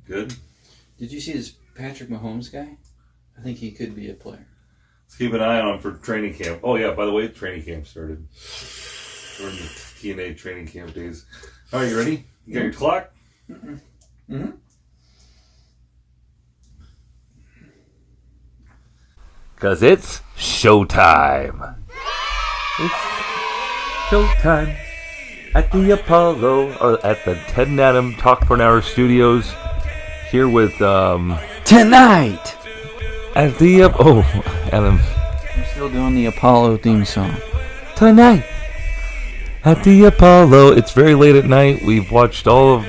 Good. Did you see this Patrick Mahomes guy? I think he could be a player. Let's keep an eye on him for training camp. Oh, yeah, by the way, training camp started. We're in the TNA training camp days. All right, you ready? You got your clock? Mm-hmm. Because it's showtime. It's showtime at the Apollo, or at the Ted and Adam Talk for an Hour studios. Here with, Tonight! At the, Adam. I'm still doing the Apollo theme song. Tonight at the Apollo. It's very late at night. We've watched all of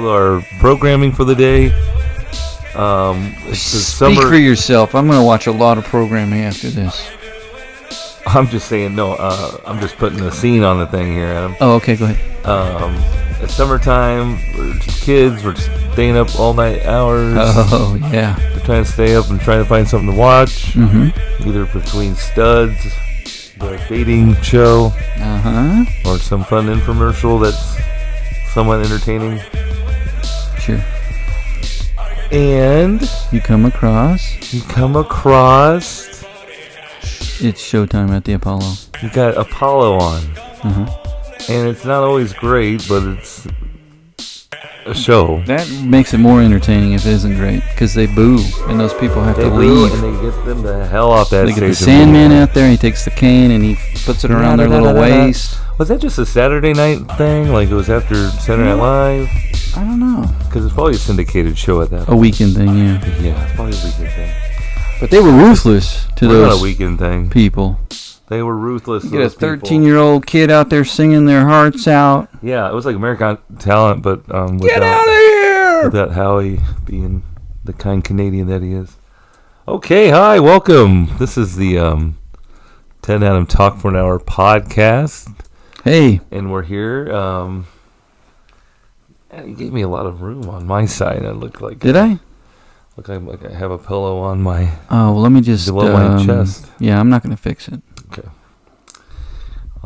our programming for the day. Speak for yourself. I'm going to watch a lot of programming after this. I'm just saying, no, I'm just putting a scene on the thing here, Adam. Oh, okay, go ahead. It's summertime. We're just kids. We're just staying up all night hours. Oh, yeah. We're trying to stay up and trying to find something to watch. Mm-hmm. Either between Studs, the dating show, or some fun infomercial that's somewhat entertaining. Sure. And you come across it's showtime at the Apollo. You got Apollo on. And it's not always great, but it's a show. That makes it more entertaining if it isn't great, because they boo, and those people have to leave. And they get them the hell off that stage. They get the Sandman out there, and he takes the cane, and he puts it around their little waist. Was that just a Saturday night thing? Like it was after Saturday Night Live? I don't know. Because it's probably a syndicated show at that point. A weekend thing, yeah. Yeah, it's probably a weekend thing. But they were ruthless to those not a weekend thing. People. They were ruthless. You get a 13-year-old kid out there singing their hearts out. Yeah, it was like American Talent, but get out of here! Without Howie being the kind Canadian that he is. Okay, hi, welcome. This is the Ted and Adam Talk for an Hour podcast. Hey. And we're here. You gave me a lot of room on my side. I look like. Did I? Look like I have a pillow on my. Oh, well, let me just. Below my chest. Yeah, I'm not going to fix it. Okay.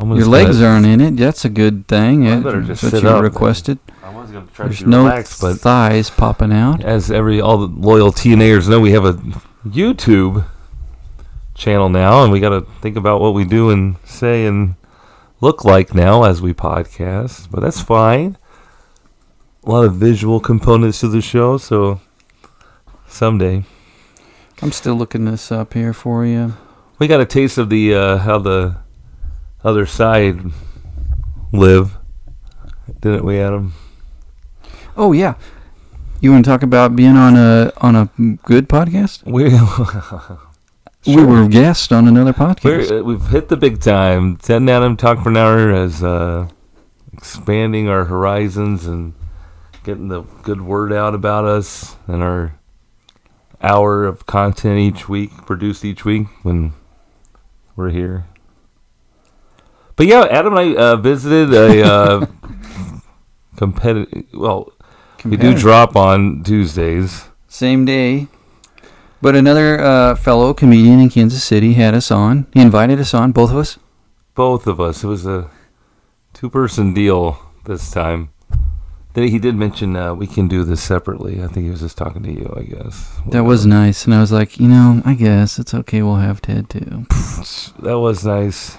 Your legs aren't in it. That's a good thing. I better just sit up. That's what you requested. I was going to try There's to relax, but thighs popping out. As all the loyal TNAers know, we have a YouTube channel now, and we got to think about what we do and say and look like now as we podcast. But that's fine. A lot of visual components to the show, so someday. I'm still looking this up here for you. We got a taste of the how the other side live, didn't we, Adam? Oh yeah. You want to talk about being on a good podcast? We were guests on another podcast. We've hit the big time. Ted and Adam Talk for an Hour as expanding our horizons and getting the good word out about us and our hour of content each week, produced each week when we're here. But yeah, Adam and I visited a competitive. Well, we do drop on Tuesdays. Same day. But another fellow comedian in Kansas City had us on. He invited us on, both of us. Both of us. It was a 2-person deal this time. He did mention we can do this separately. I think he was just talking to you, I guess. That was nice. And I was like, I guess it's okay. We'll have Ted too. That was nice.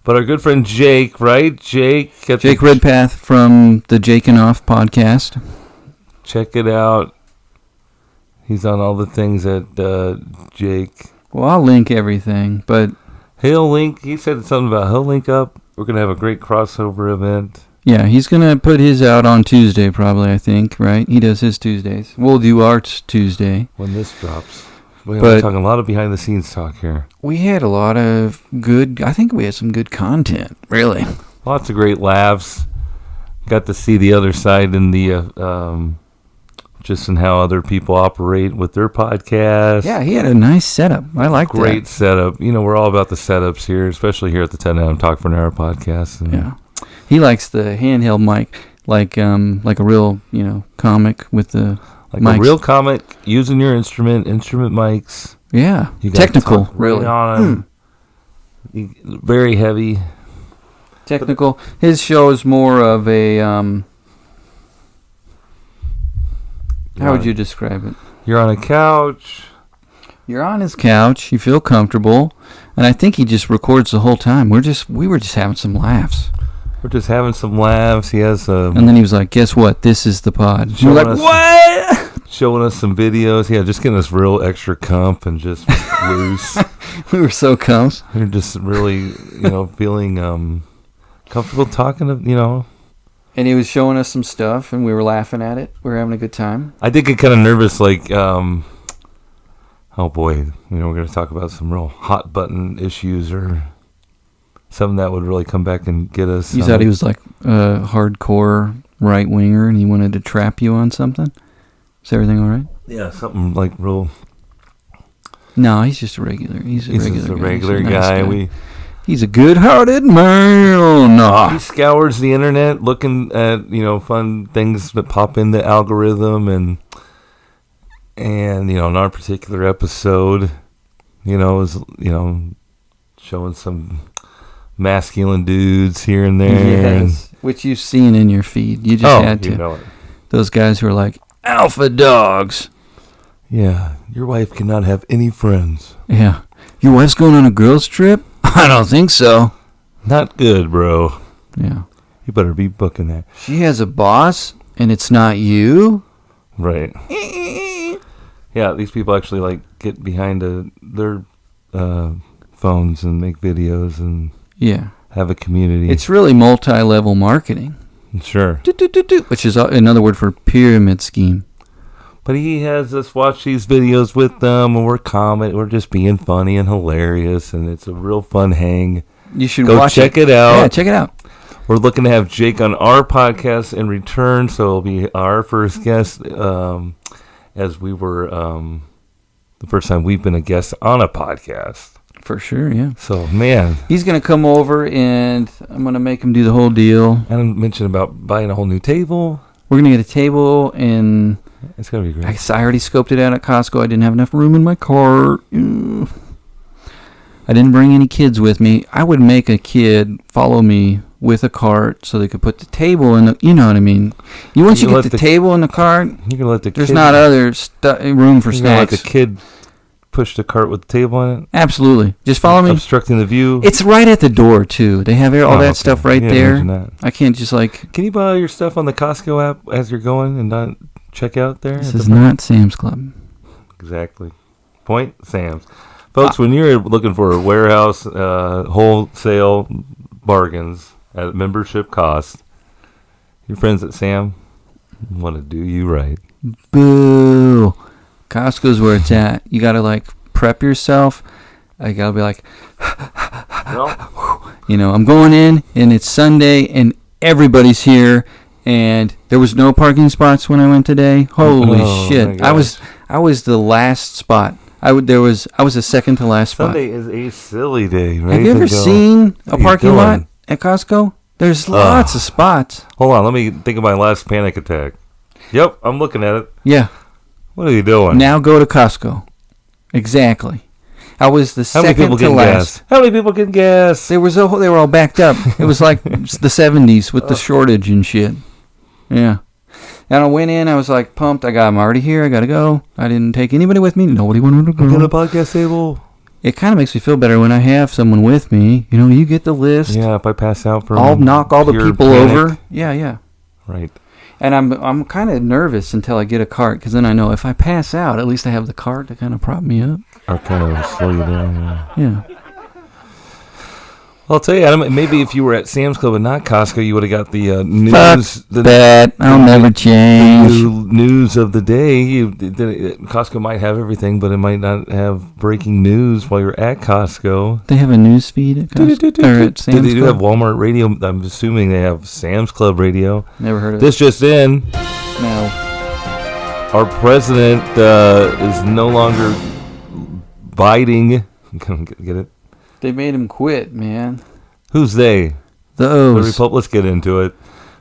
But our good friend Jake, right? Jake Redpath from the Jake and Off podcast. Check it out. He's on all the things at Jake. Well, I'll link everything, but... He said something about he'll link up. We're going to have a great crossover event. Yeah, he's going to put his out on Tuesday probably, I think, right? He does his Tuesdays. We'll do ours Tuesday. When this drops. We're talking a lot of behind-the-scenes talk here. We had a lot of I think we had some good content, really. Lots of great laughs. Got to see the other side in the... just in how other people operate with their podcast. Yeah, he had a nice setup. I like that. Great setup. We're all about the setups here, especially here at the 10 Adam Talk for an Hour podcast. And yeah. He likes the handheld mic, like a real, comic with the mics. A real comic, using your instrument mics. Yeah. Technical, really. On very heavy. Technical. His show is more of a How would you describe it? You're on a couch. You're on his couch. You feel comfortable, and I think he just records the whole time. We were just having some laughs. We're just having some laughs. He has and then he was like, "Guess what? This is the pod." We're like, "What?" Showing us some videos. Yeah, just getting us real extra comp and just loose. We were so comps. We were just really, feeling comfortable talking to, And he was showing us some stuff, and we were laughing at it. We were having a good time. I did get kind of nervous, like, oh boy, we're going to talk about some real hot button issues or something that would really come back and get us. You thought he was like a hardcore right winger, and he wanted to trap you on something. Is everything all right? Yeah, something like real. No, he's just a regular. He's just a regular guy. Nice guy. He's a good-hearted man. Nah. He scours the internet looking at fun things that pop in the algorithm, and in our particular episode, is showing some masculine dudes here and there. Yes, which you've seen in your feed. You just had to. You know it. Those guys who are like alpha dogs. Yeah, your wife cannot have any friends. Yeah, your wife's going on a girls' trip. I don't think so. Not good, bro. Yeah. You better be booking that. She has a boss, and it's not you? Right. Yeah, these people actually, get behind their phones and make videos and have a community. It's really multi-level marketing. Sure. Which is another word for pyramid scheme. But he has us watch these videos with them, and we're just being funny and hilarious, and it's a real fun hang. You should go check it out. Yeah, check it out. We're looking to have Jake on our podcast in return, so it'll be our first guest, as we were the first time we've been a guest on a podcast. For sure, yeah. So, man. He's going to come over, and I'm going to make him do the whole deal. And I mentioned about buying a whole new table. We're going to get a table, and it's going to be great. I already scoped it out at Costco. I didn't have enough room in my cart. I didn't bring any kids with me. I would make a kid follow me with a cart so they could put the table in the, you know what I mean? Once you get the table in the cart, you're going to let the there's not other room for snacks. You're going to let the kid push the cart with the table on it? Absolutely. Just follow me. Obstructing the view. It's right at the door, too. They have all that stuff right there. I can't just Can you buy your stuff on the Costco app as you're going and not check out there? This is not Sam's Club. Exactly. Point Sam's. Folks, when you're looking for a warehouse wholesale bargains at membership cost, your friends at Sam want to do you right. Boo. Costco's where it's at. You got to prep yourself. I got to be like, I'm going in and it's Sunday and everybody's here and there was no parking spots when I went today. Holy shit. I was the last spot. I was the second to last spot. Sunday is a silly day, right? Have you ever seen a parking lot at Costco? There's lots of spots. Hold on, let me think of my last panic attack. Yep, I'm looking at it. Yeah. What are you doing? Now go to Costco. Exactly. I was the second to last. How many people getting gas? They were all backed up. It was like the 70s with the shortage and shit. Yeah. And I went in. I was pumped. I'm already here. I got to go. I didn't take anybody with me. Nobody wanted to go. Get a podcast table. It kind of makes me feel better when I have someone with me. You get the list. Yeah, if I pass out from I'll knock all the people over. Yeah. Right. And I'm kind of nervous until I get a cart, because then I know if I pass out, at least I have the cart to kind of prop me up. Or kind of slow you down, yeah. I'll tell you, Adam, maybe if you were at Sam's Club and not Costco, you would have got the news. Fuck that. I'll never change. The news of the day. Costco might have everything, but it might not have breaking news while you're at Costco. They have a news feed at Costco? Or at Sam's Club? They do have Walmart radio. I'm assuming they have Sam's Club radio. Never heard of this. Just in. No. Our president is no longer biting. Get it? They made him quit, man. Who's they? Those. Let's get into it.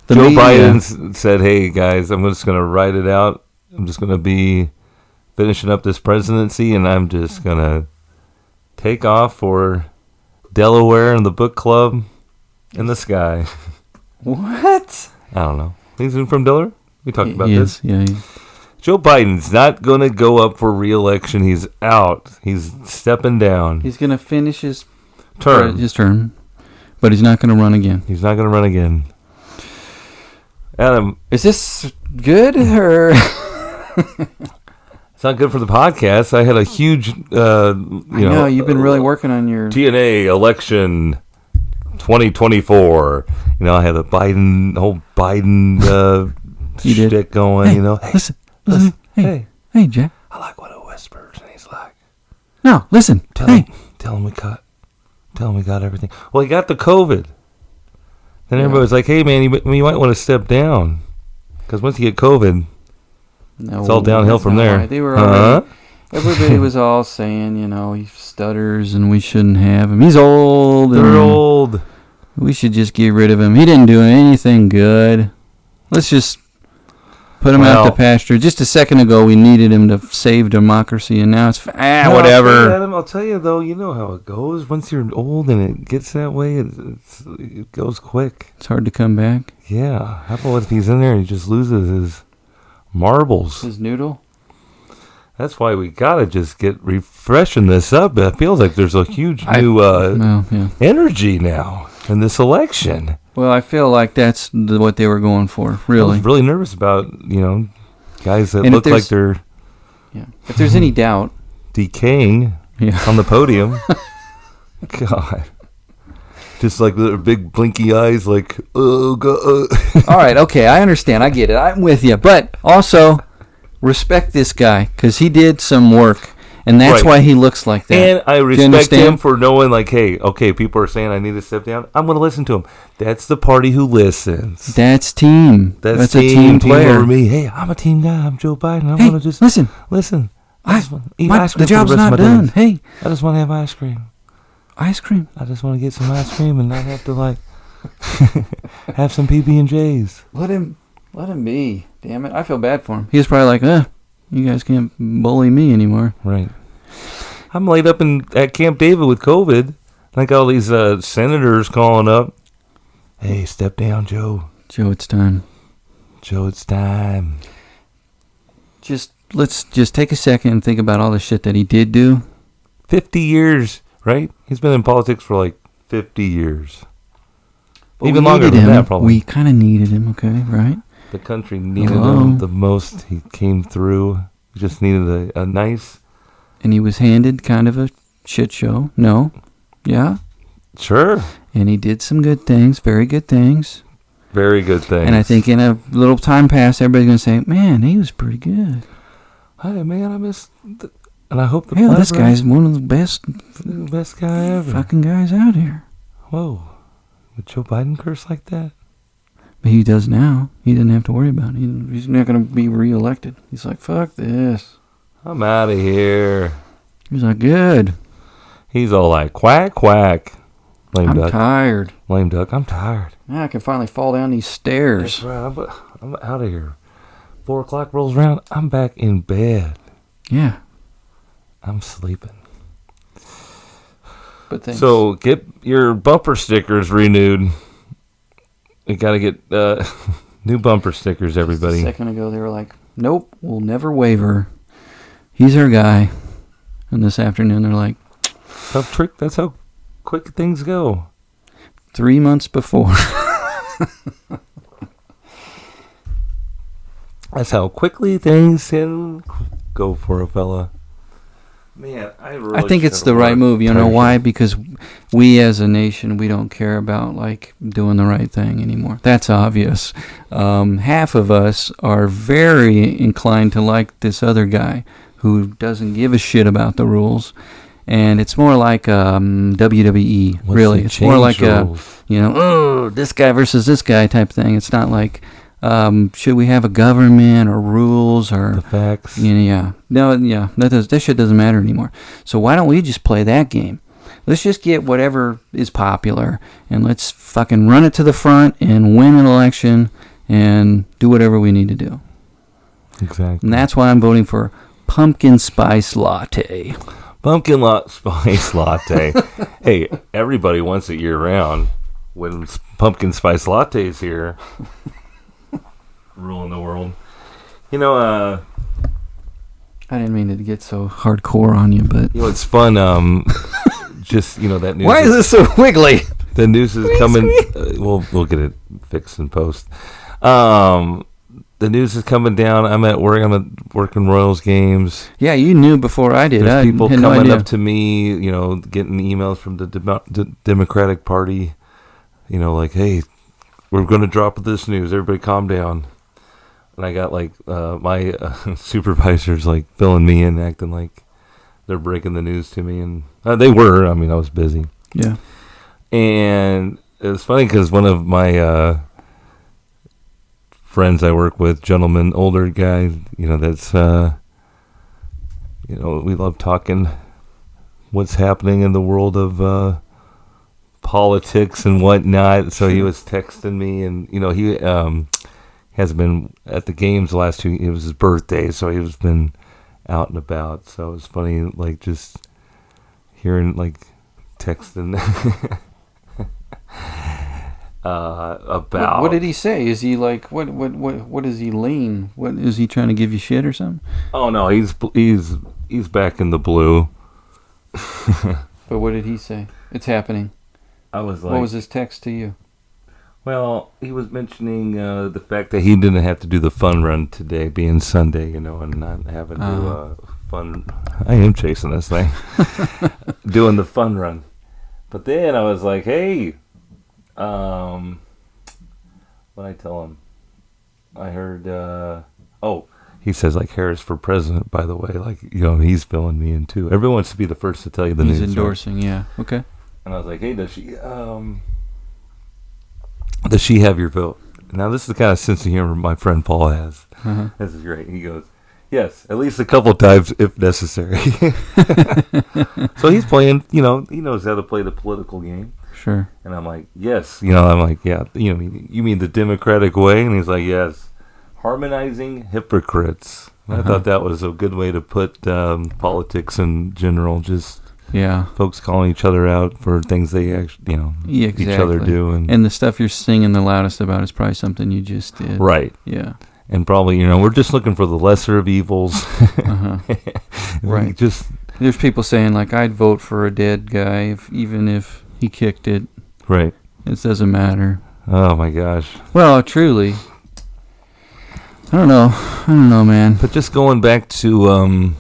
Joe Biden said, hey, guys, I'm just going to write it out. I'm just going to be finishing up this presidency, and I'm just going to take off for Delaware and the book club in the sky. What? I don't know. He's from Delaware? We talked about this. Yeah. Joe Biden's not going to go up for re-election. He's out. He's stepping down. He's going to finish his term, but he's not going to run again. He's not going to run again. Adam, is this good or? It's not good for the podcast. I had a huge, you've been really working on your TNA election 2024. I had a whole Biden shtick going. Hey, listen. Hey, Jack. I like when it whispers, and he's like, "No, listen. Tell him we got everything. Well, he got the COVID. Then everybody was like, "Hey, man, you might want to step down, because once you get COVID, it's all downhill from there." Right. They were everybody was all saying, he stutters and we shouldn't have him. He's old. They're old. We should just get rid of him. He didn't do anything good. Let's just put him out to pasture. Just a second ago, we needed him to save democracy, and now it's whatever. Adam, I'll tell you though, you know how it goes. Once you're old and it gets that way, it goes quick. It's hard to come back. Yeah. How about if he's in there and he just loses his marbles? His noodle? That's why we gotta just get refreshing this up. It feels like there's a huge new energy now in this election. Well, I feel like that's what they were going for, really. I was really nervous about, guys that look like they're... Yeah. If there's any doubt... decaying on the podium. God. Just like their big blinky eyes, like, oh, God. All right, okay, I understand. I get it. I'm with you. But also, respect this guy, because he did some work. And that's why he looks like that. And I respect him for knowing, like, hey, okay, people are saying I need to step down. I'm going to listen to him. That's the party who listens. That's team. That's a team player. Over me. Hey, I'm a team guy. I'm Joe Biden. I want to just listen. I just want to eat ice cream. The job's not done. Hey, I just want to have ice cream. Ice cream. I just want to get some ice cream and not have to like have some PB&Js. Let him be. Damn it, I feel bad for him. He was probably like, you guys can't bully me anymore. Right. I'm laid up at Camp David with COVID. I got all these senators calling up. Hey, step down, Joe. Joe, it's time. Joe, it's time. Let's just take a second and think about all the shit that he did do. 50 years, right? He's been in politics for like 50 years. But even longer than that, probably. We kind of needed him, okay, right? The country needed him the most. He came through. We just needed a nice... And he was handed kind of a shit show. No? Yeah? Sure. And he did some good things, very good things. Very good things. And I think in a little time past, everybody's going to say, man, he was pretty good. Hey, man, I miss... And I hope this guy's one of the best guy ever. Fucking guys out here. Whoa. Would Joe Biden curse like that? But he does now. He didn't have to worry about it. He's not going to be reelected. He's like, fuck this. I'm out of here. He's like, good. He's all like, quack, quack. Lame duck. I'm tired. Lame duck, I'm tired. Now I can finally fall down these stairs. That's right. I'm out of here. 4 o'clock rolls around. I'm back in bed. Yeah. I'm sleeping. But thanks. So get your bumper stickers renewed. You got to get new bumper stickers, everybody. Just a second ago, they were like, nope, we'll never waver. He's our guy. And this afternoon, they're like... Tough trick. That's how quick things go. 3 months before. That's how quickly things can go for a fella. Man, I think it's the right move. You know why? Because we as a nation, we don't care about like doing the right thing anymore. That's obvious. Half of us are very inclined to like this other guy who doesn't give a shit about the rules. And it's more like WWE, really. It's more like this guy versus this guy type thing. It's not like, should we have a government or rules or... The facts. Yeah. No, yeah. That shit doesn't matter anymore. So why don't we just play that game? Let's just get whatever is popular and let's fucking run it to the front and win an election and do whatever we need to do. Exactly. And that's why I'm voting for pumpkin spice latte. Pumpkin spice latte. Hey, everybody wants it year-round. When pumpkin spice latte is here, ruling the world. I didn't mean to get so hardcore on you, but it's fun. Just that news. Why is this so wiggly? The news is coming. We'll get it fixed in post. The news is coming down. I'm at work. I'm at working Royals games. Yeah, you knew before I did. There's people coming up to me, getting emails from the Democratic Party, like, hey, we're going to drop this news. Everybody calm down. And I got, my supervisors, filling me in, acting like they're breaking the news to me. And they were. I mean, I was busy. Yeah. And it was funny because one of my friends I work with, gentleman, older guy, that's, we love talking what's happening in the world of politics and whatnot. So he was texting me, and, he hasn't been at the games the last 2. It was his birthday, so he was been out and about. So it was funny, just hearing, texting about. What did he say? Is he what does he lean? What is he trying to give you shit or something? Oh no, he's back in the blue. But what did he say? It's happening. I was what was his text to you? Well, he was mentioning the fact that he didn't have to do the fun run today, being Sunday, and not having to fun. I am chasing this thing, doing the fun run. But then I was like, hey, when I tell him, I heard, he says, Harris for president, by the way, he's filling me in too. Everyone wants to be the first to tell you the news. He's endorsing, right? Yeah, okay. And I was like, hey, does she have your vote? Now, this is the kind of sense of humor my friend Paul has. Uh-huh. This is great. He goes, yes, at least a couple of times if necessary. So he's playing, he knows how to play the political game. Sure. And I'm like, yes. I'm like, yeah, you mean the Democratic way? And he's like, yes. Harmonizing hypocrites. I thought that was a good way to put politics in general, just folks calling each other out for things they actually, each other do. And the stuff you're singing the loudest about is probably something you just did. Right. Yeah. And probably, we're just looking for the lesser of evils. Uh-huh. Right. There's people saying, I'd vote for a dead guy even if he kicked it. Right. It doesn't matter. Oh, my gosh. Well, truly. I don't know, man. But just going back to, I'm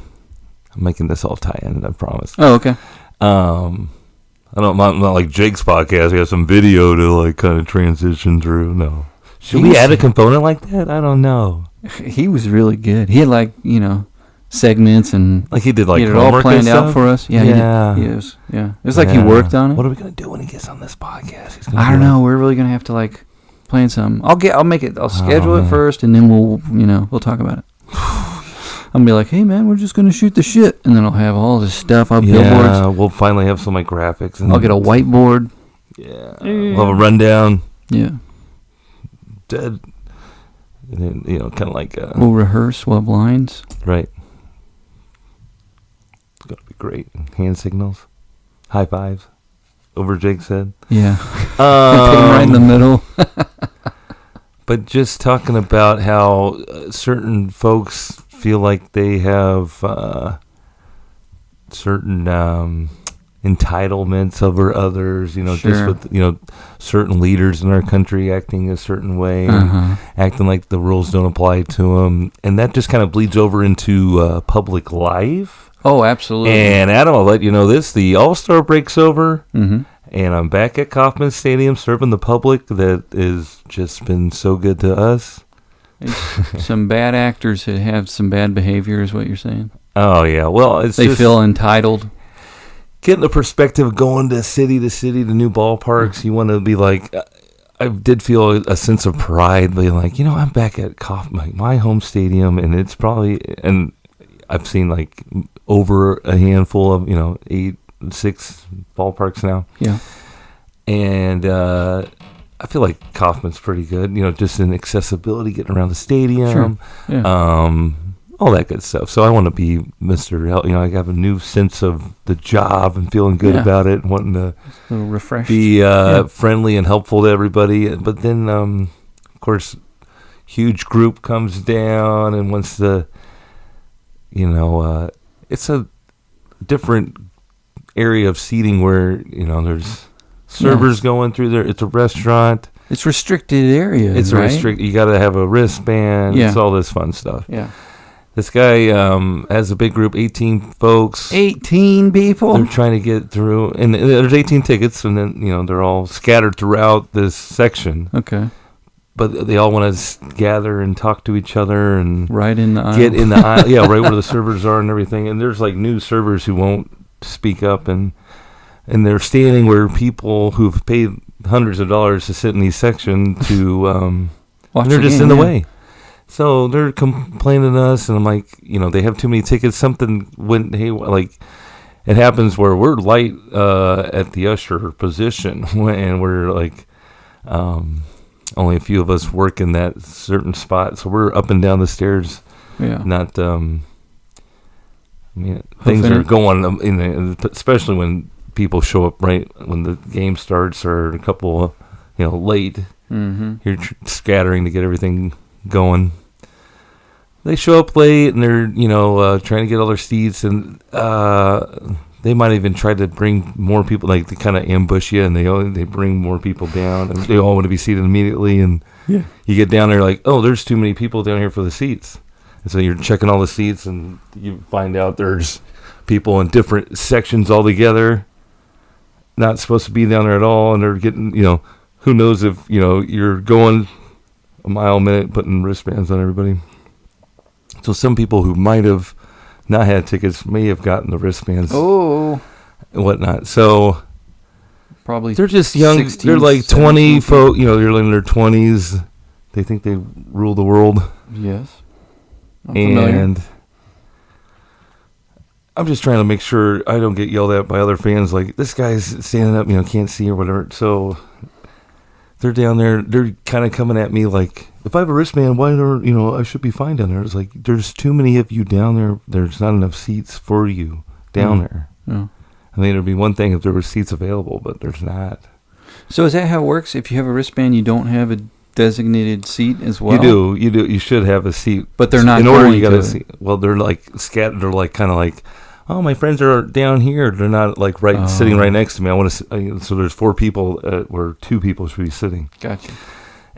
making this all tie in, I promise. Oh, okay. Not like Jake's podcast. We have some video to kind of transition through. No. Should we add a component like that? I don't know. He was really good. He had segments and he did he had it all planned out for us. Yeah. He is. Yeah. It was he worked on it. What are we gonna do when he gets on this podcast? I don't know. We're really gonna have to plan something. I'll schedule it first, and then we'll talk about it. I'm gonna be like, hey man, we're just gonna shoot the shit, and then I'll have all this stuff up, billboards. We'll finally have some graphics. And I'll get a whiteboard. Yeah. We'll have a rundown. Yeah. Dead. And then, kind of we'll rehearse. We'll have lines. Right. It's gonna be great. Hand signals, high fives, over Jake's head. Yeah. Right in the middle. But just talking about how certain folks feel like they have certain entitlements over others, sure. Just with, certain leaders in our country acting a certain way, acting like the rules don't apply to them. And that just kind of bleeds over into public life. Oh, absolutely. And Adam, I'll let you know this. The All-Star break's over. Mm-hmm. And I'm back at Kauffman Stadium serving the public that has just been so good to us. Some bad actors that have some bad behavior is what you're saying? Oh, yeah. Well, they feel entitled. Getting the perspective of going to city to new ballparks, you want to be I did feel a sense of pride being I'm back at Kauffman, my home stadium, and it's probably, and I've seen over a handful of, 6 ballparks now. Yeah. And I feel like Kauffman's pretty good, just in accessibility, getting around the stadium. Sure. Yeah. All that good stuff. So I want to be Mr. I have a new sense of the job and feeling good about it and wanting to a little refreshed. Be friendly and helpful to everybody. But then, of course, huge group comes down and wants to, it's a different area of seating where, there's servers going through there. It's a restaurant. It's restricted area. It's right? You got to have a wristband. Yeah. It's all this fun stuff. Yeah. This guy has a big group, 18 folks. 18 people? They're trying to get through. And there's 18 tickets, and then, they're all scattered throughout this section. Okay. But they all want to gather and talk to each other and right in the aisle. Get in the aisle. Yeah, right where the servers are and everything. And there's like new servers who won't speak up, and they're standing where people who've paid hundreds of dollars to sit in these sections to they're just in the way. So they're complaining to us, and I'm like, they have too many tickets. Something went like it happens where we're light at the usher position, and we're like only a few of us work in that certain spot, so we're up and down the stairs. Yeah. Not things are going especially when people show up right when the game starts or a couple late. Mm-hmm. You're scattering to get everything going. They show up late, and they're trying to get all their seats, and they might even try to bring more people, like they kind of ambush you, and they bring more people down, and they all want to be seated immediately, and you get down there like, oh, there's too many people down here for the seats, and so you're checking all the seats, and you find out there's people in different sections altogether, not supposed to be down there at all, and they're getting, who knows if, you're going a mile a minute putting wristbands on everybody. So some people who might have not had tickets may have gotten the wristbands and whatnot. So probably they're just young. 16, they're like 20 folk. They're in their 20s. They think they rule the world. Yes. And I'm just trying to make sure I don't get yelled at by other fans. Like, this guy's standing up, can't see or whatever. So they're down there. They're kind of coming at me like, if I have a wristband, why don't I should be fine down there? It's like, there's too many of you down there. There's not enough seats for you down there. Yeah. I mean, it'd be one thing if there were seats available, but there's not. So is that how it works? If you have a wristband, you don't have a designated seat as well? You do. You should have a seat. But they're not in order. You got a seat. Well, they're like scattered. They're like kind of like, oh, my friends are down here. They're not like sitting right next to me. I want to. So there's 4 people where 2 people should be sitting. Gotcha.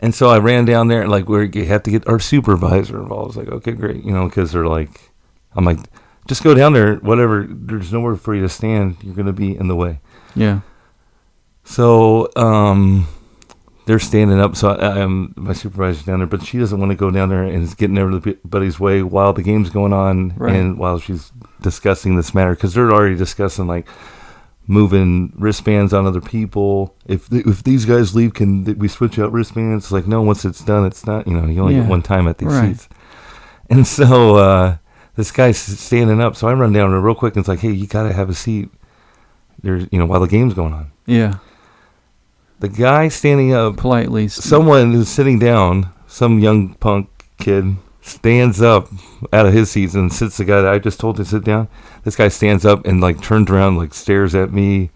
And so I ran down there, and like we had to get our supervisor involved. I was like, okay, great, because they're like, I'm like, just go down there, whatever. There's nowhere for you to stand. You're gonna be in the way. Yeah. So they're standing up. So I'm my supervisor's down there, but she doesn't want to go down there and is getting everybody's way while the game's going on, and while she's discussing this matter, because they're already discussing like moving wristbands on other people. If these guys leave, can we switch out wristbands? It's like, no, once it's done, it's not. You only get one time at these seats. And so this guy's standing up. So I run down real quick, and it's like, hey, you gotta have a seat. There's while the game's going on. Yeah. The guy standing up politely. Someone who's sitting down, some young punk kid, stands up out of his seats and sits the guy that I just told to sit down. This guy stands up and like turns around, like stares at me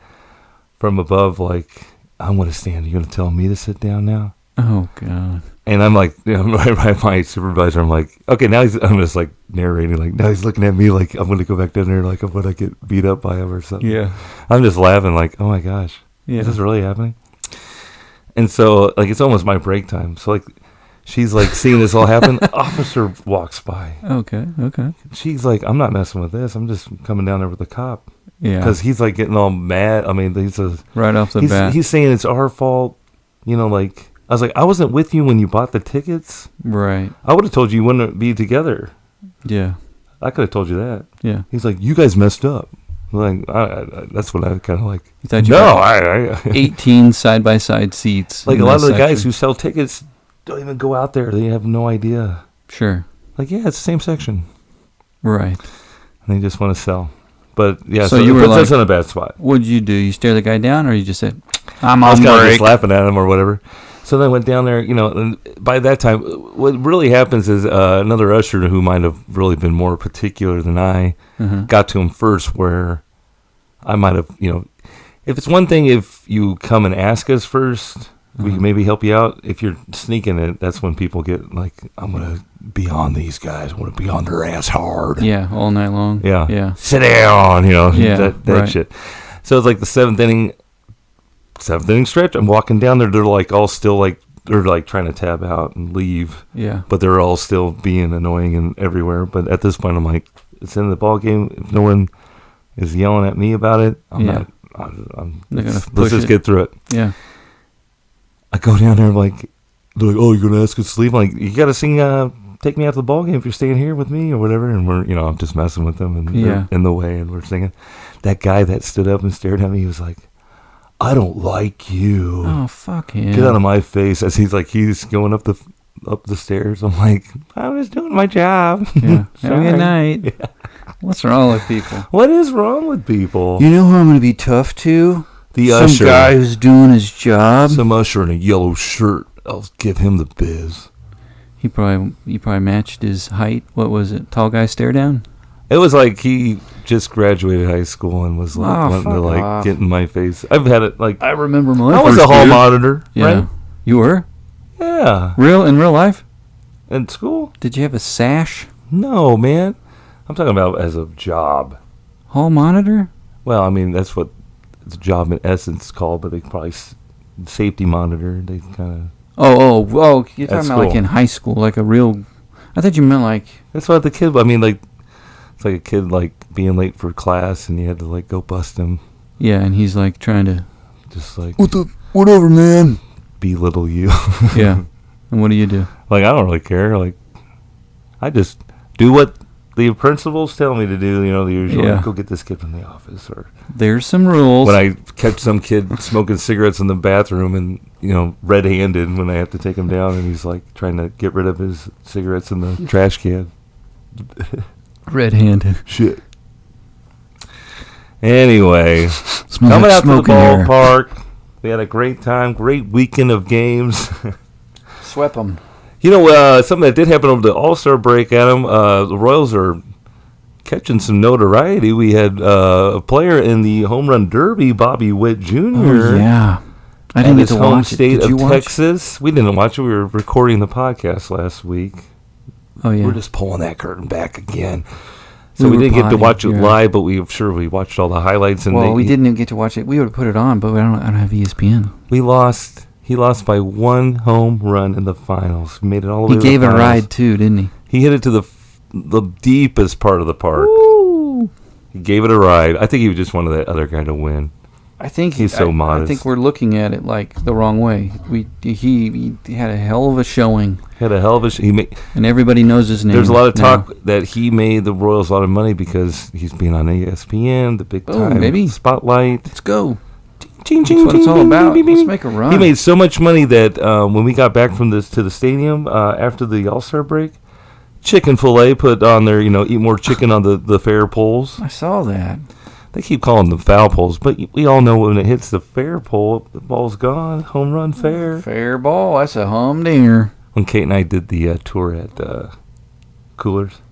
from above, like, I'm going to stand. You're going to tell me to sit down now? Oh, God. And I'm like, my supervisor, I'm like, okay, I'm just like narrating, like, now he's looking at me like I'm going to go back down there, like I'm going to get beat up by him or something. Yeah. I'm just laughing, like, oh my gosh. Yeah. Is this really happening? And so, like, it's almost my break time. So, like, she's like seeing this all happen. Officer walks by. Okay. She's like, I'm not messing with this. I'm just coming down there with the cop. Yeah. Because he's like getting all mad. I mean, right off the bat. He's saying it's our fault. Like, I was like, I wasn't with you when you bought the tickets. Right. I would have told you wouldn't be together. Yeah. I could have told you that. Yeah. He's like, you guys messed up. Like, that's what I kind of like. You thought you I 18 side-by-side seats. Like, a lot of the guys who sell tickets don't even go out there. They have no idea. Sure. Like, yeah, it's the same section. Right. And they just want to sell. But, yeah, so you were like, that's in a bad spot. What did you do? You stare the guy down, or you just said, I'm on break? I was kind of just laughing at him or whatever. So then I went down there, and by that time, what really happens is another usher who might have really been more particular than I got to him first, where I might have, if it's one thing if you come and ask us first, We can maybe help you out. If you're sneaking it, that's when people get like, I'm going to be on these guys. I want to be on their ass hard. Yeah, all night long. Yeah. Yeah. Sit down, that right. shit. So it's like the seventh inning stretch. I'm walking down there. They're like all still like, they're like trying to tab out and leave. Yeah. But they're all still being annoying and everywhere. But at this point, I'm like, it's in the ball game. If no one is yelling at me about it, let's just get through it. Yeah. I go down there like, they're like, oh, you're gonna ask us to leave? I'm like, you gotta sing Take Me Out to the Ball Game if you're staying here with me or whatever. And we're, I'm just messing with them and they're in the way and we're singing. That guy that stood up and stared at me, he was like, I don't like you. Oh, fuck him. Get out of my face. As he's going up the stairs. I'm like, I was doing my job. Yeah. Have a good night. Yeah. What's wrong with people? What is wrong with people? You know who I'm going to be tough to? The usher. Some guy who's doing his job. Some usher in a yellow shirt. I'll give him the biz. He probably matched his height. What was it? Tall guy stare down? It was like he just graduated high school and was like wanting to like get in my face. I've had it like I remember my I was a hall monitor, right? You were? Yeah. In real life? In school? Did you have a sash? No, man. I'm talking about as a job. Hall monitor? Well, I mean that's what the job in essence called, but they probably safety monitor. They kind of. Oh! You're talking about like in high school, like a real. I thought you meant like. That's what the kid. I mean, like it's like a kid like being late for class, and you had to like go bust him. Yeah, and he's like trying to. Just like whatever, man. Belittle you. Yeah, and what do you do? Like I don't really care. Like I just do what the principals tell me to do, the usual. Yeah. Go get this kid from the office, or there's some rules. when I catch some kid smoking cigarettes in the bathroom and red-handed when I have to take him down, and he's like trying to get rid of his cigarettes in the trash can. Red-handed. Shit. Anyway, coming out to the ballpark. We had a great time, great weekend of games. Swept them. Something that did happen over the All-Star break, Adam, the Royals are catching some notoriety. We had a player in the Home Run Derby, Bobby Witt Jr. Oh, yeah. I didn't get to watch it. Did you watch Texas. We didn't watch it. We were recording the podcast last week. Oh, yeah. We're just pulling that curtain back again. So we didn't get to watch it live, but we watched all the highlights. And we didn't get to watch it. We would have put it on, but I don't have ESPN. We lost. He lost by one home run in the finals. He made it all the way to the finals. He gave it a ride, too, didn't he? He hit it to the deepest part of the park. Woo! He gave it a ride. I think he just wanted that other guy to win. I think he's so modest. I think we're looking at it like the wrong way. He had a hell of a showing. And everybody knows his name. There's a lot of talk that he made the Royals a lot of money because he's being on ESPN, the big time spotlight. Let's go. Ching, That's what it's all about. Let's make a run. He made so much money that when we got back to the stadium after the All-Star break, Chick-fil-A put on their, eat more chicken on the fair poles. I saw that. They keep calling them foul poles, but we all know when it hits the fair pole, the ball's gone. Home run fair. Fair ball. That's a humdinger. When Kate and I did the tour at Coolers,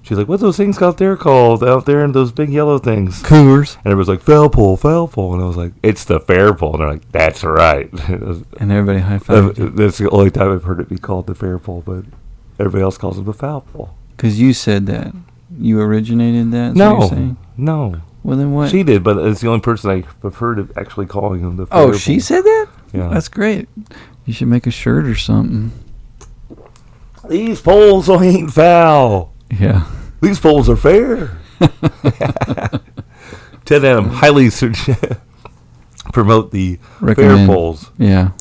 she's like, "What's those things out there called? Out there in those big yellow things?" Coolers. And everybody's like, "Foul pole, foul pole." And I was like, "It's the fair pole." And they're like, "That's right." And everybody high-fived. That's the only time I've heard it be called the fair pole, but everybody else calls it the foul pole. Because you said that. You originated that? No. Well, then what? She did, but it's the only person I've heard of actually calling him the fair pole. Oh, she said that? Yeah. That's great. You should make a shirt or something. These poles ain't foul. Yeah. These poles are fair. Ted and Adam highly promote the fair poles. Yeah.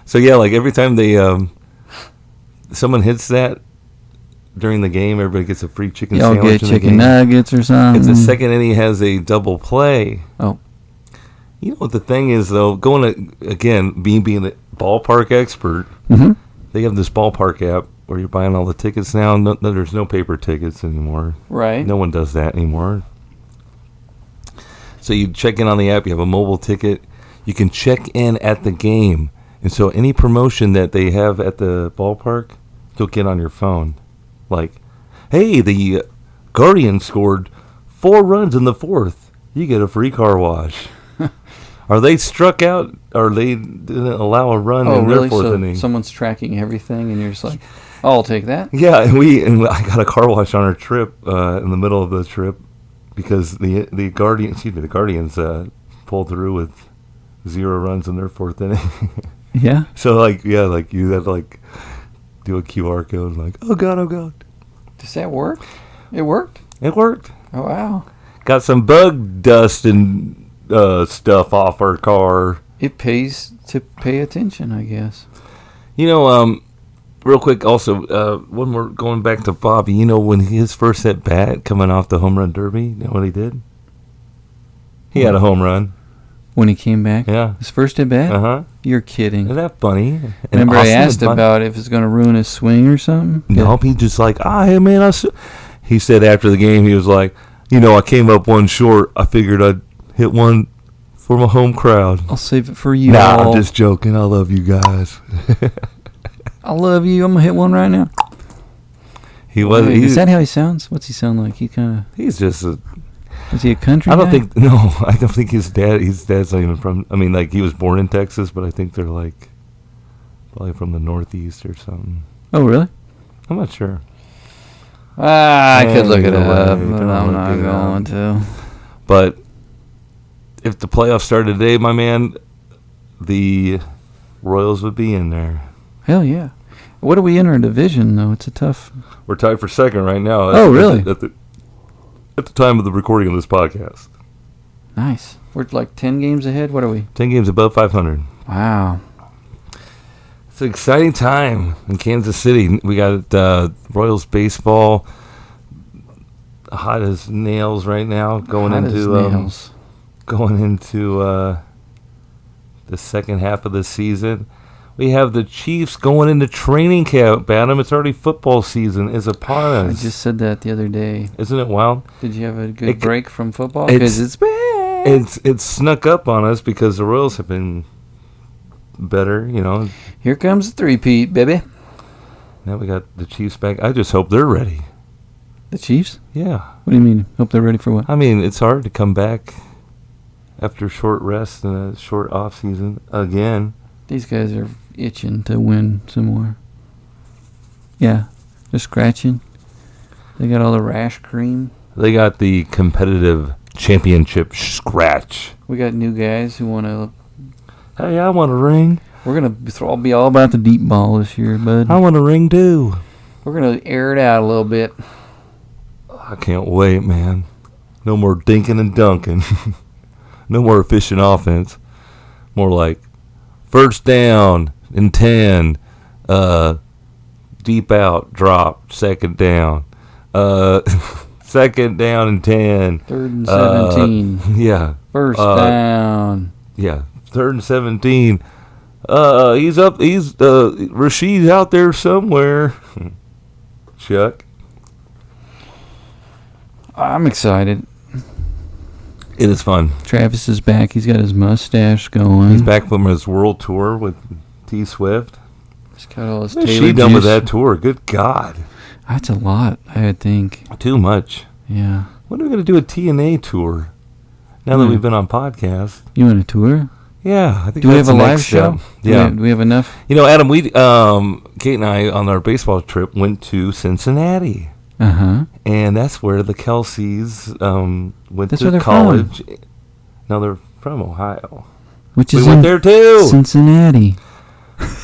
So, like every time they someone hits that during the game, everybody gets a free chicken sandwich. Y'all get chicken nuggets or something. If the second inning has a double play. Oh. You know what the thing is, though? Being a ballpark expert, they have this ballpark app where you're buying all the tickets now. No, there's no paper tickets anymore. Right. No one does that anymore. So you check in on the app. You have a mobile ticket. You can check in at the game. And so any promotion that they have at the ballpark, you'll get on your phone. Like, hey, the Guardians scored 4 runs in the 4th. You get a free car wash. Are they struck out, or they didn't allow a run in really? their fourth So inning? someone's tracking everything, and you're just like, oh, I'll take that? Yeah, and I got a car wash on our trip in the middle of the trip because the Guardians pulled through with 0 runs in their fourth inning. Yeah? So, you had to, do a QR code, oh, God. Does that work? It worked? It worked. Oh, wow. Got some bug dust and stuff off our car. It pays to pay attention, I guess. Real quick, also, when we're going back to Bobby, when his first at bat coming off the home run derby, you know what he did? He had a home run. When he came back? Yeah. His first at bat? Uh-huh. You're kidding. Isn't that funny? And Remember I awesome asked about if it's going to ruin his swing or something? Nope, he just hey, man, he said after the game, he was like, I came up one short. I figured I'd hit one for my home crowd. I'll save it for you. Nah, I'm just joking. I love you guys. I love you. I'm going to hit one right now. Is that how he sounds? What's he sound like? He's just a... Is he a country I don't guy? think his dad's not even from... he was born in Texas, but I think they're, probably from the Northeast or something. Oh, really? I'm not sure. I could look it up, but I'm not going to. But if the playoffs started today, my man, the Royals would be in there. Hell yeah. What are we in our division, though? It's a tough... We're tied for second right now. Oh, really? At the time of the recording of this podcast. Nice. We're 10 games ahead? What are we? 10 games above 500. Wow. It's an exciting time in Kansas City. We got Royals baseball hot as nails right now, going into the second half of the season. We have the Chiefs going into training camp, Adam. It's already football season is upon us. I just said that the other day. Isn't it wild? Did you have a good break from football? Because it's bad. It's snuck up on us because the Royals have been better, Here comes the three-peat, baby. Now we got the Chiefs back. I just hope they're ready. The Chiefs? Yeah. What do you mean? Hope they're ready for what? It's hard to come back after a short rest and a short off season again. These guys are itching to win some more. Yeah. They're scratching. They got all the rash cream. They got the competitive championship scratch. We got new guys who want to... Hey, I want a ring. We're going to be all about the deep ball this year, bud. I want a ring, too. We're going to air it out a little bit. I can't wait, man. No more dinking and dunking. No more efficient offense. More like first down and 10. Deep out, drop, second down. Second down and 10. Third and 17. Yeah. First down. Yeah. Third and 17. He's up. Rashid's out there somewhere. Chuck. I'm excited. It is fun. Travis is back. He's got his mustache going. He's back from his world tour with T Swift. He's got all his What's Taylor she done with juice. that tour? Good God. That's a lot, I would think. Too much. Yeah. When are we going to do a TNA tour? Now that we've been on podcast. You want a tour? Yeah, I think. Do we that's have a the live next show? step. Yeah. Do we have enough? Adam, Kate and I on our baseball trip went to Cincinnati. Uh-huh. And that's where the Kelseys went That's where to they're college. from. No, they're from Ohio. Which We is went in there too. Cincinnati.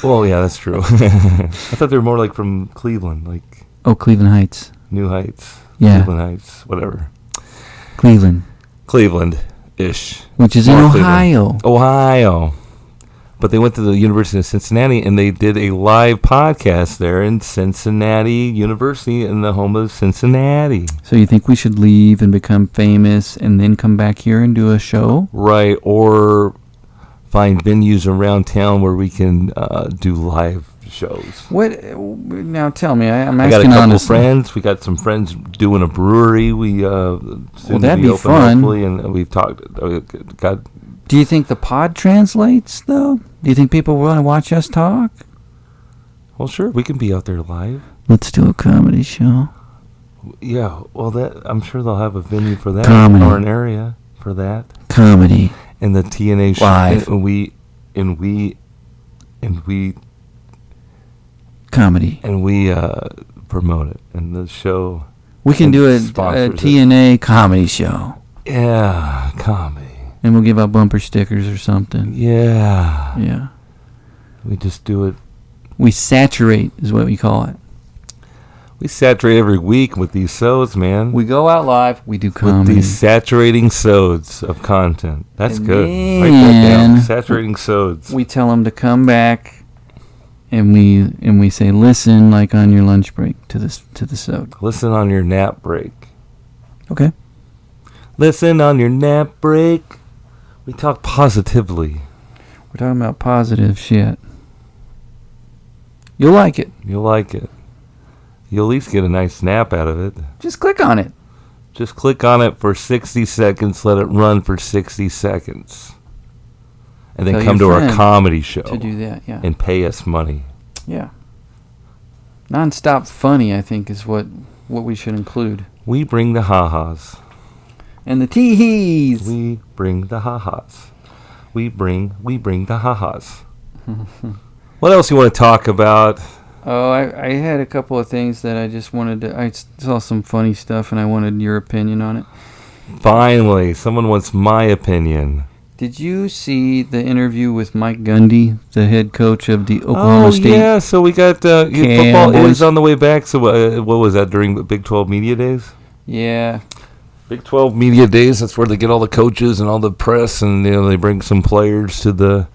Well, yeah, that's true. I thought they were more like from Cleveland, like Oh, Cleveland Heights. New Heights. Yeah. Cleveland Heights, whatever. Cleveland-ish. Which is in More Ohio. Ohio. But they went to the University of Cincinnati, and they did a live podcast there in Cincinnati University in the home of Cincinnati. So you think we should leave and become famous and then come back here and do a show? Right, or find venues around town where we can do live shows. What? Now tell me. I'm I got a asking couple honestly. friends. We got some friends doing a brewery. We soon Well, to that'd be be open, fun. hopefully, and we've talked. Got Do you think the pod translates, though? Do you think people want to watch us talk? well, sure, we can be out there live. Let's do a comedy show. Yeah, well, that I'm sure they'll have a venue for that Comedy. or an area for that. Comedy. And the TNA show. Live. And we comedy. And we promote it. And the show. We can do a sponsors TNA comedy show. Yeah, comedy. And we'll give out bumper stickers or something. Yeah. Yeah. We just do it. We saturate is what we call it. We saturate every week with these sods, man. We go out live. We do comedy. With these saturating sods of content. That's And good. then Write that down. Saturating sods. We tell them to come back, and we say, listen, like on your lunch break to the sode. Listen on your nap break. Okay. Listen on your nap break. We talk positively. We're talking about positive shit. You'll like it. You'll like it. You'll at least get a nice nap out of it. Just click on it. Just click on it for 60 seconds. Let it run for 60 seconds. And then Tell come to your our friend comedy show. to do that, yeah. And pay us money. Yeah. Non-stop funny, I think, is what we should include. We bring the ha-has. And the tee-hees. We bring the ha-has. We bring the ha-has. What else you want to talk about? Oh, I had a couple of things that I just wanted to... I saw some funny stuff, and I wanted your opinion on it. Finally, someone wants my opinion. Did you see the interview with Mike Gundy, the head coach of the Oklahoma State? Oh, yeah, so we got... football is on the way back, so what was that, during the Big 12 Media Days? Yeah. Big 12 Media Days, that's where they get all the coaches and all the press, and they bring some players to the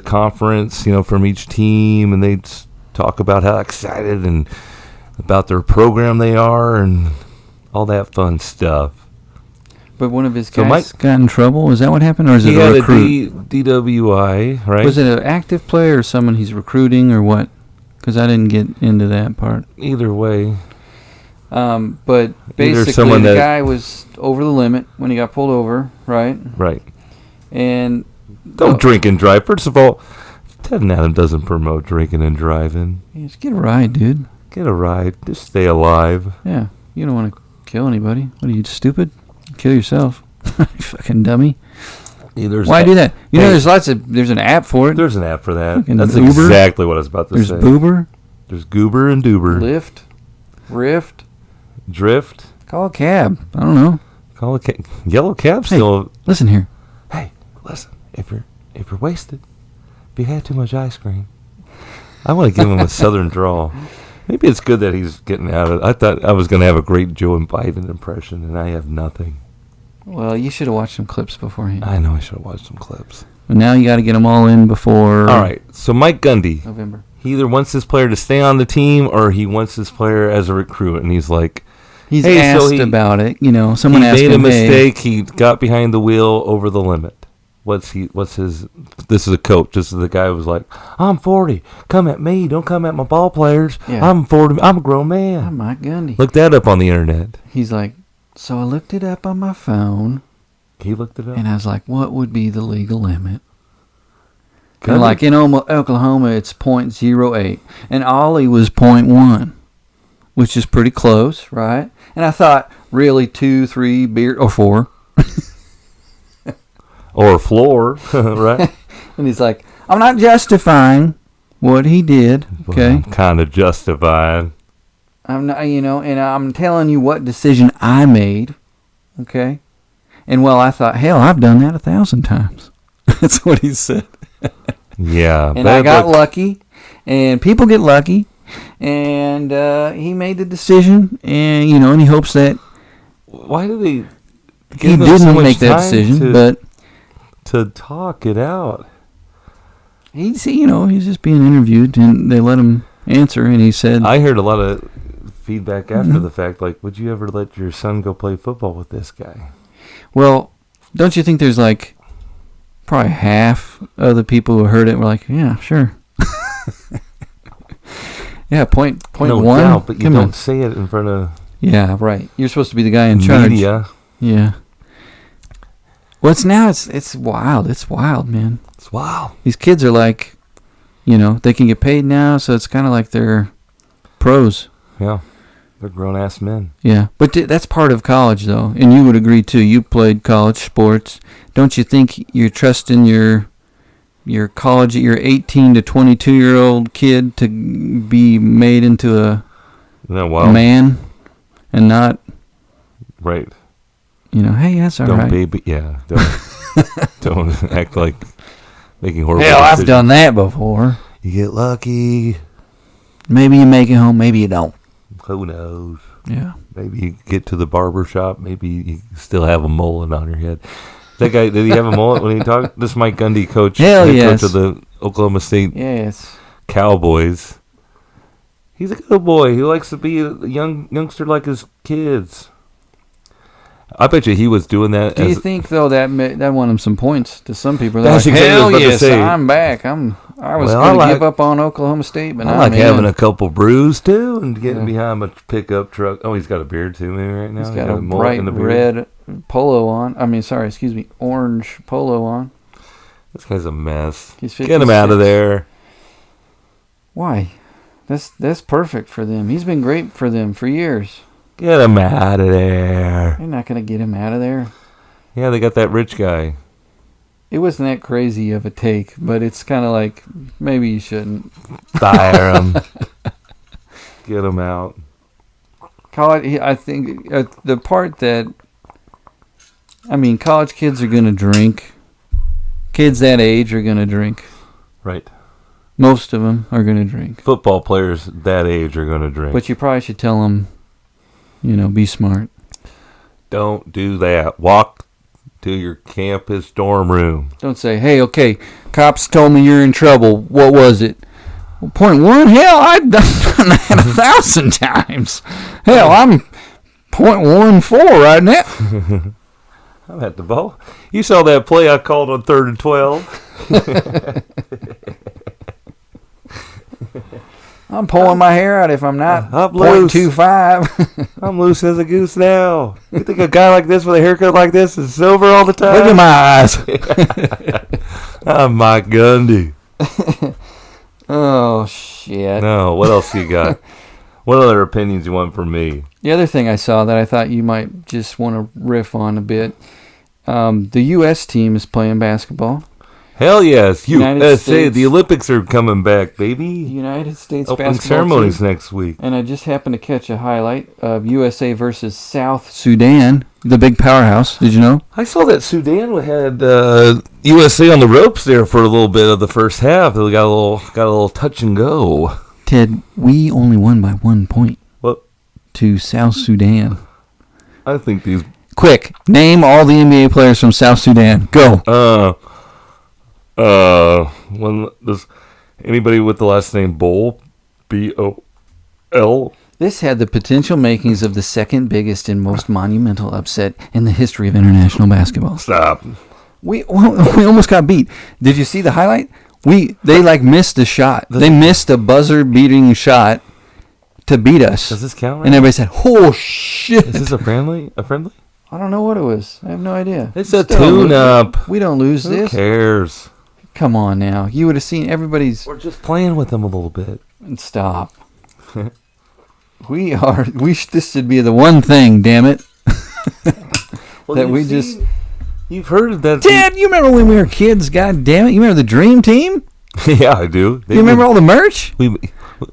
conference, from each team, and they talk about how excited and about their program they are and all that fun stuff. But one of his guys got in trouble? Is that what happened? Or is it a recruit? He had a DWI, right? Was it an active player or someone he's recruiting or what? Because I didn't get into that part. Either way. But basically the guy was over the limit when he got pulled over, right? Right. And... Don't drink and drive. First of all, Ted and Adam doesn't promote drinking and driving. Yeah, just get a ride, dude. Get a ride. Just stay alive. Yeah. You don't want to kill anybody. What are you, stupid? Kill yourself. You fucking dummy. Why do that? There's an app for it. There's an app for that. Fucking That's Uber. Exactly what I was about to say. There's Boober. There's Goober and Doober. Lyft. Rift. Drift. Call a cab. I don't know. Call a cab. Yellow cab Hey, still. listen here. Hey, listen. If you're wasted, if you had too much ice cream, I want to give him a southern drawl. Maybe it's good that he's getting out of it. I thought I was going to have a great Joe Biden impression, and I have nothing. Well, you should have watched some clips beforehand. I know I should have watched some clips. But now you got to get them all in before... All right, so Mike Gundy. November. He either wants this player to stay on the team or he wants this player as a recruit, and he's like... He's asked about it, someone asked him, he made a mistake, he got behind the wheel over the limit. This is a coach. This is the guy who was like, I'm 40. Come at me. Don't come at my ball players. Yeah. I'm 40. I'm a grown man. I'm Mike Gundy. Look that up on the internet. He's like, so I looked it up on my phone. He looked it up? And I was like, what would be the legal limit? And like in Oklahoma, it's 0.08. And Ollie was 0.1, which is pretty close, right? And I thought, really, 2, 3 beer, or 4. Or floor, right? And he's like, I'm not justifying what he did, okay? Well, I'm kind of justifying. I'm not, and I'm telling you what decision I made, okay? And I thought, hell, I've done that 1,000 times. That's what he said. Yeah. And I got lucky, and people get lucky, and he made the decision, and, and he hopes that... Why do they... He didn't make that decision, but... To talk it out. He's just being interviewed, and they let him answer, and he said... I heard a lot of feedback after the fact, like, would you ever let your son go play football with this guy? Well, don't you think there's, probably half of the people who heard it were like, yeah, sure. Yeah, point no one. Doubt, but you don't say it in front of... Yeah, right. You're supposed to be the guy in charge. Media. Yeah. Well, it's wild. It's wild, man. It's wild. These kids are like, they can get paid now, so it's kind of like they're pros. Yeah. They're grown-ass men. Yeah, but that's part of college, though, and you would agree too. You played college sports. Don't you think you're trusting your college, your 18 to 22-year-old kid to be made into a man, and not right? Hey, that's all right. Don't act like making horrible. Hell, I've done that before. You get lucky. Maybe you make it home. Maybe you don't. Who knows? Yeah. Maybe you get to the barber shop. Maybe you still have a mullet on your head. That guy, did he have a mullet when he talked? This Mike Gundy, coach. Hell yes. Coach of the Oklahoma State Cowboys. He's a good boy. He likes to be a youngster like his kids. I bet you he was doing that. Do you think though that won him some points to some people? That's like, exactly hell yes, I'm back. I was going to give up on Oklahoma State, but I like having a couple brews too and getting behind my pickup truck. Oh, he's got a beard too, maybe right now. He's got a bright red polo on. Orange polo on. This guy's a mess. He's 56. Get him out of there. Why? That's perfect for them. He's been great for them for years. Get him out of there. You're not going to get him out of there. Yeah, they got that rich guy. It wasn't that crazy of a take, but it's kind of like maybe you shouldn't. Fire him. Get him out. I think the part that, college kids are going to drink. Kids that age are going to drink. Right. Most of them are going to drink. Football players that age are going to drink. But you probably should tell them, be smart. Don't do that. Walk to your campus dorm room. Don't say, hey, okay, cops told me you're in trouble. What was it? Well, .1? Hell, I've done that 1,000 times. Hell, I'm .14 right now. I'm at the ball. You saw that play I called on 3rd and 12. I'm pulling my hair out if I'm not I'm loose. 0.25. I'm loose as a goose now. You think a guy like this with a haircut like this is silver all the time? Look at my eyes. I'm Mike Gundy. Oh, shit. No, what else you got? What other opinions you want from me? The other thing I saw that I thought you might just want to riff on a bit, the U.S. team is playing basketball. Hell yes. USA, the Olympics are coming back, baby. United States Opening basketball ceremonies team. next week. And I just happened to catch a highlight of USA versus South Sudan, the big powerhouse. Did you know? I saw that Sudan had USA on the ropes there for a little bit of the first half. They got a little touch and go. Ted, we only won by 1 point. What? To South Sudan. I think these... Quick, name all the NBA players from South Sudan. Go. Does anybody with the last name Bowl, B-O-L? This had the potential makings of the second biggest and most monumental upset in the history of international basketball. Stop. We almost got beat. Did you see the highlight? They missed a shot. They missed a buzzer-beating shot to beat us. Does this count? Right? And everybody said, "Oh shit!" Is this a friendly? A friendly? I don't know what it was. I have no idea. It's a tune-up. We don't lose this. Who cares? Come on now. You would have seen everybody's... We're just playing with them a little bit. Stop. This should be the one thing, damn it. You've heard of that. Dad, you remember when we were kids? God damn it. You remember the Dream Team? Yeah, I do. You remember all the merch? I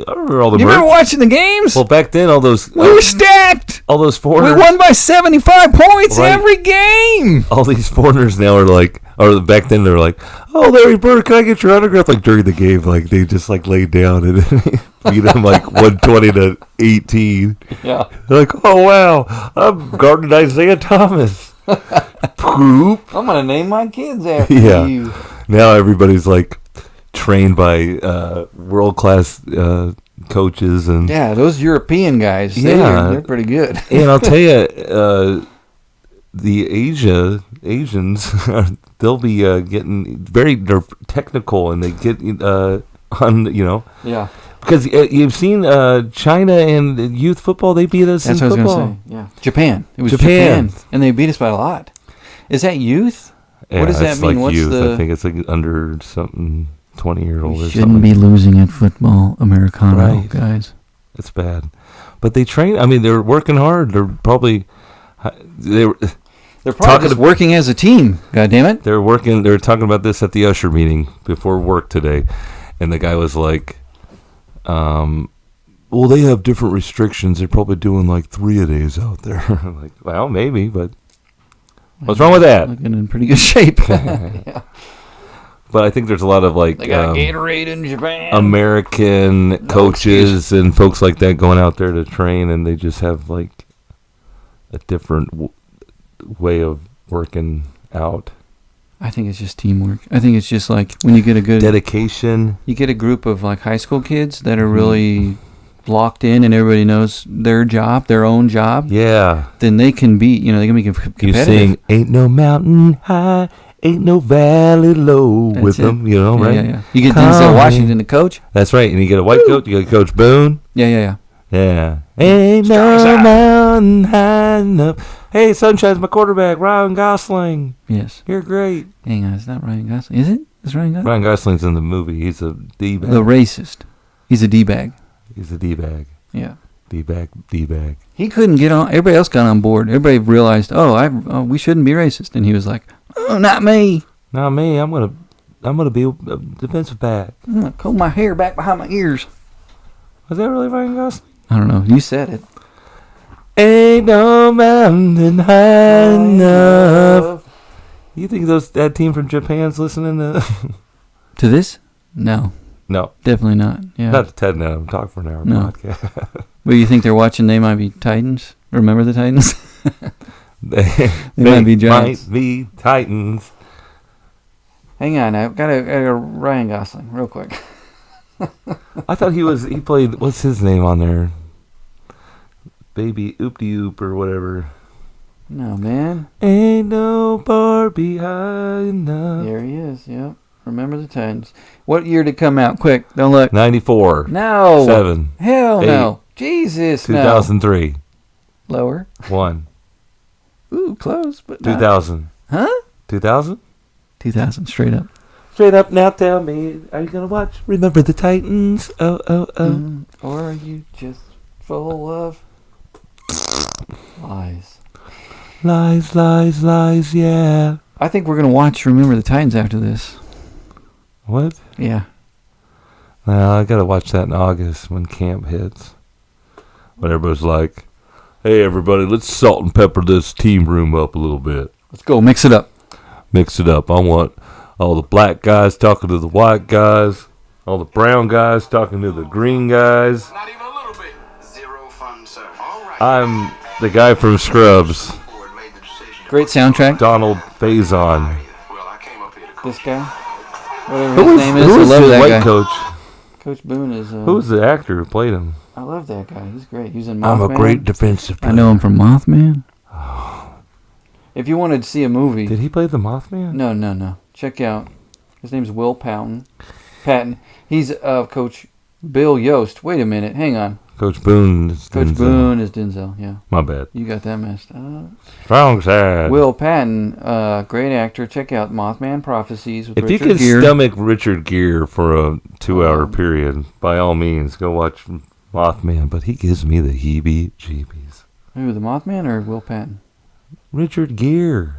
remember all the merch. You remember watching the games? Well, back then, all those... We were stacked. All those foreigners... We won by 75 points every game. All these foreigners now are like... Or back then, they were like, "Oh, Larry Bird, can I get your autograph?" Like, during the game, like, they just, like, laid down and beat them, like, 120-18. Yeah. They're like, "Oh, wow, I'm guarding Isaiah Thomas." Poop. I'm going to name my kids after you. Now everybody's, like, trained by world-class coaches. And yeah, those European guys, they're pretty good. And I'll tell you, the Asians, they'll be getting they're technical, and they get on, Yeah. Because you've seen China and youth football, they beat us in football. That's what I was going to say, yeah. Japan. It was Japan. And they beat us by a lot. Is that youth? Yeah, what does that mean? Like What's youth. the... I think it's like under something, 20 years old or something. Shouldn't be losing at football, Americano, guys. It's bad. But they train. I mean, they're working hard. They're probably They're probably just working as a team. God damn it! They're working. They were talking about this at the usher meeting before work today, and the guy was like, "Well, they have different restrictions. They're probably doing like 3 a days out there." I'm like, well, maybe, but what's wrong with that? Looking in pretty good shape. Yeah. But I think there's a lot of like they got Gatorade in Japan. American coaches and folks like that going out there to train, and they just have like a different way of working out. I think it's just teamwork. I think it's just like when you get a good dedication. You get a group of like high school kids that are really locked in, and everybody knows their job, their own job. Yeah. Then they can be, they can be competitive. You sing "Ain't No Mountain High, Ain't No Valley Low" with them, right? Yeah. You get Denzel Washington, the coach. That's right, and you get a white coach. You get Coach Boone. Yeah. Ain't no mountain high enough. Hey, Sunshine's my quarterback, Ryan Gosling. Yes. You're great. Hang on, it's not Ryan Gosling. Is it? It's Ryan Gosling? Ryan Gosling's in the movie. He's a D-bag. The racist. He's a D-bag. He's a D-bag. Yeah. D-bag. He couldn't get on. Everybody else got on board. Everybody realized, we shouldn't be racist. And he was like, oh, not me. Not me. I'm gonna be a defensive back. I'm gonna comb my hair back behind my ears. Was that really Ryan Gosling? I don't know. You said it. Ain't no mountain high enough. You think that team from Japan's listening to to this? No, definitely not. Yeah, not to Ted now. I'm talking for an hour podcast. Well, you think they're watching? They might be Titans. Remember the Titans? they might be Giants. Might be Titans. Hang on, I've got a Ryan Gosling real quick. I thought he played, what's his name on there? Baby Oop-de-Oop or whatever. No, man. Ain't no Barbie high enough. There he is, yep. Remember the Titans. What year did it come out? Quick, don't look. 94. No. 7. Hell 8, no. Jesus, 2003. No. Lower. 1. Ooh, close, but 2000. Huh? 2000? 2000, straight up. Straight up, now tell me, are you going to watch Remember the Titans? Oh. Or are you just full of lies? Lies, yeah. I think we're going to watch Remember the Titans after this. What? Yeah. Well, I got to watch that in August when camp hits. When everybody's like, hey, everybody, let's salt and pepper this team room up a little bit. Let's go, mix it up. I want all the black guys talking to the white guys, all the brown guys talking to the green guys. Not even a little bit. Zero fun, sir. All right. I'm the guy from Scrubs. Great soundtrack. Donald Faison. This guy? Whatever his name is. Who was I love the that white guy. coach? Coach Boone is... Who was the actor who played him? I love that guy. He's great. He's in Mothman. I'm a great defensive player. I know him from Mothman. If you wanted to see a movie... Did he play the Mothman? No. Check out... His name's Will Patton. He's Coach Bill Yost. Wait a minute. Hang on. Coach Boone is Denzel. Boone is Denzel, yeah. My bad. You got that messed up. Wrong side. Will Patton, great actor. Check out Mothman Prophecies with If Richard you can Gere. stomach Richard Gere for a 2-hour period, by all means, go watch Mothman. But he gives me the heebie-jeebies. Who, the Mothman or Will Patton? Richard Gere.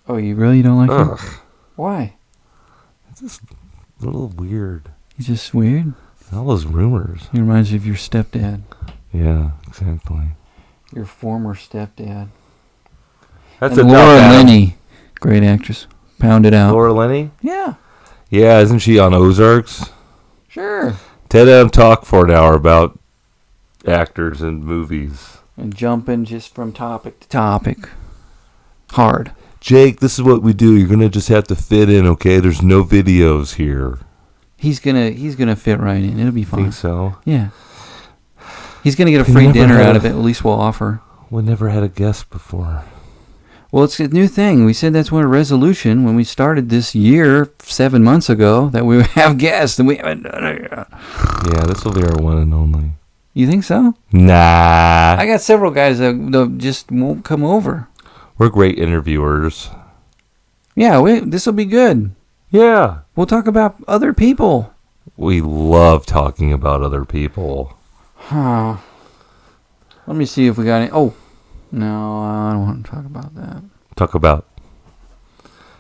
Oh, you really don't like Ugh. him? Why? It's just a little weird. He's just weird? All those rumors. He reminds you of your stepdad. Yeah, exactly. Your former stepdad. That's and a Laura tough Linney, great actress. Pound it out. Laura Linney? Yeah. Yeah, isn't she on Ozarks? Sure. Ted and talk for an hour about actors and movies. And jumping just from topic to topic. Hard. Jake, this is what we do. You're gonna just have to fit in, okay? There's no videos here. He's gonna fit right in. It'll be fine. Think so? Yeah. He's gonna get a free dinner out of it. At least we'll offer. We never had a guest before. Well, it's a new thing. We said that's one resolution when we started this year 7 months ago that we would have guests, and we haven't done it yet. Yeah, this will be our one and only. You think so? Nah. I got several guys that just won't come over. We're great interviewers. Yeah, this will be good. Yeah. We'll talk about other people. We love talking about other people. Huh. Let me see if we got any. Oh, no, I don't want to talk about that. Talk about.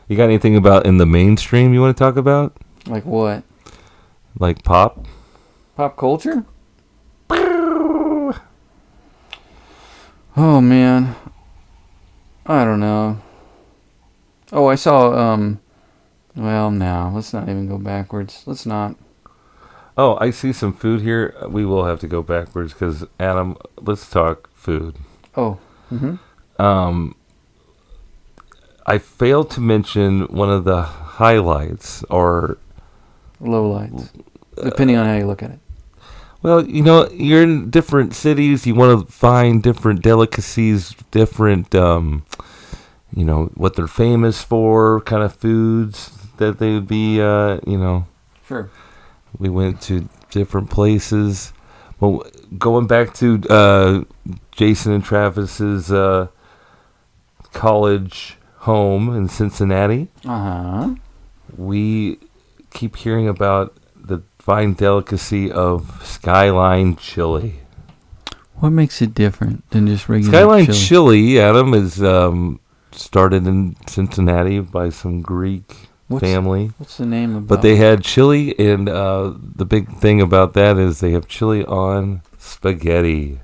You got anything about in the mainstream you want to talk about? Like what? Like pop? Pop culture? Oh, man. I don't know. Oh, I saw, well, no, let's not even go backwards. Let's not. Oh, I see some food here. We will have to go backwards because, Adam, let's talk food. Oh, I failed to mention one of the highlights or lowlights, depending on how you look at it. well, you're in different cities. You want to find different delicacies, different, what they're famous for, kind of foods that they would be, Sure. We went to different places. Well, going back to Jason and Travis's college home in Cincinnati, we keep hearing about the fine delicacy of Skyline chili. What makes it different than just regular Skyline chili? chili, Adam, is started in Cincinnati by some Greek family. What's the name of it? But they had chili, and the big thing about that is they have chili on spaghetti.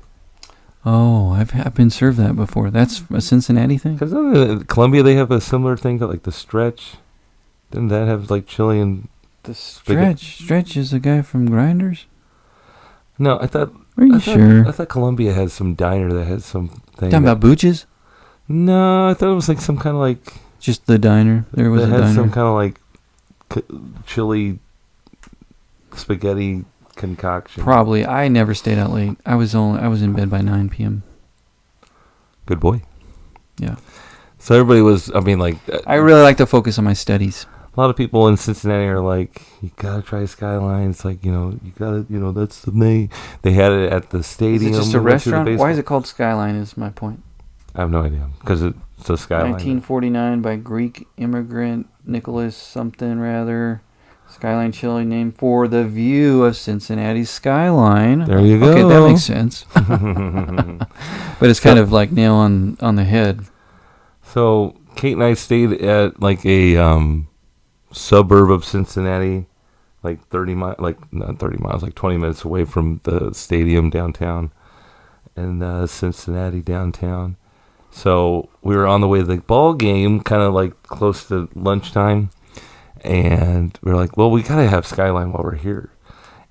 Oh, I've been served that before. That's a Cincinnati thing? Because in Columbia, they have a similar thing called like the Stretch. Didn't that have like chili and The Stretch? Stretch is the guy from Grinders? No, I thought. Are you sure? I thought Columbia had some diner that had some thing. Talking about Booches? No, I thought it was like some kind of like. Just the diner. There was a had diner. some kind of like chili spaghetti concoction. Probably. I never stayed out late. I was in bed by 9 p.m. Good boy. Yeah. So everybody was. I mean, like. I really like to focus on my studies. A lot of people in Cincinnati are like, you gotta try Skyline. It's like, you gotta, that's the main. They had it at the stadium. Is it just a restaurant? Why is it called Skyline? Is my point. I have no idea because it's a Skyline. 1949 by Greek immigrant Nicholas something rather. Skyline chili named for the view of Cincinnati's skyline. There you go. Okay, that makes sense. But it's kind of like nail on the head. So Kate and I stayed at like a suburb of Cincinnati, like 30 miles, like not 30 miles, like 20 minutes away from the stadium downtown, and Cincinnati downtown. So we were on the way to the ball game, kind of like close to lunchtime, and we were like, well, we gotta have Skyline while we're here.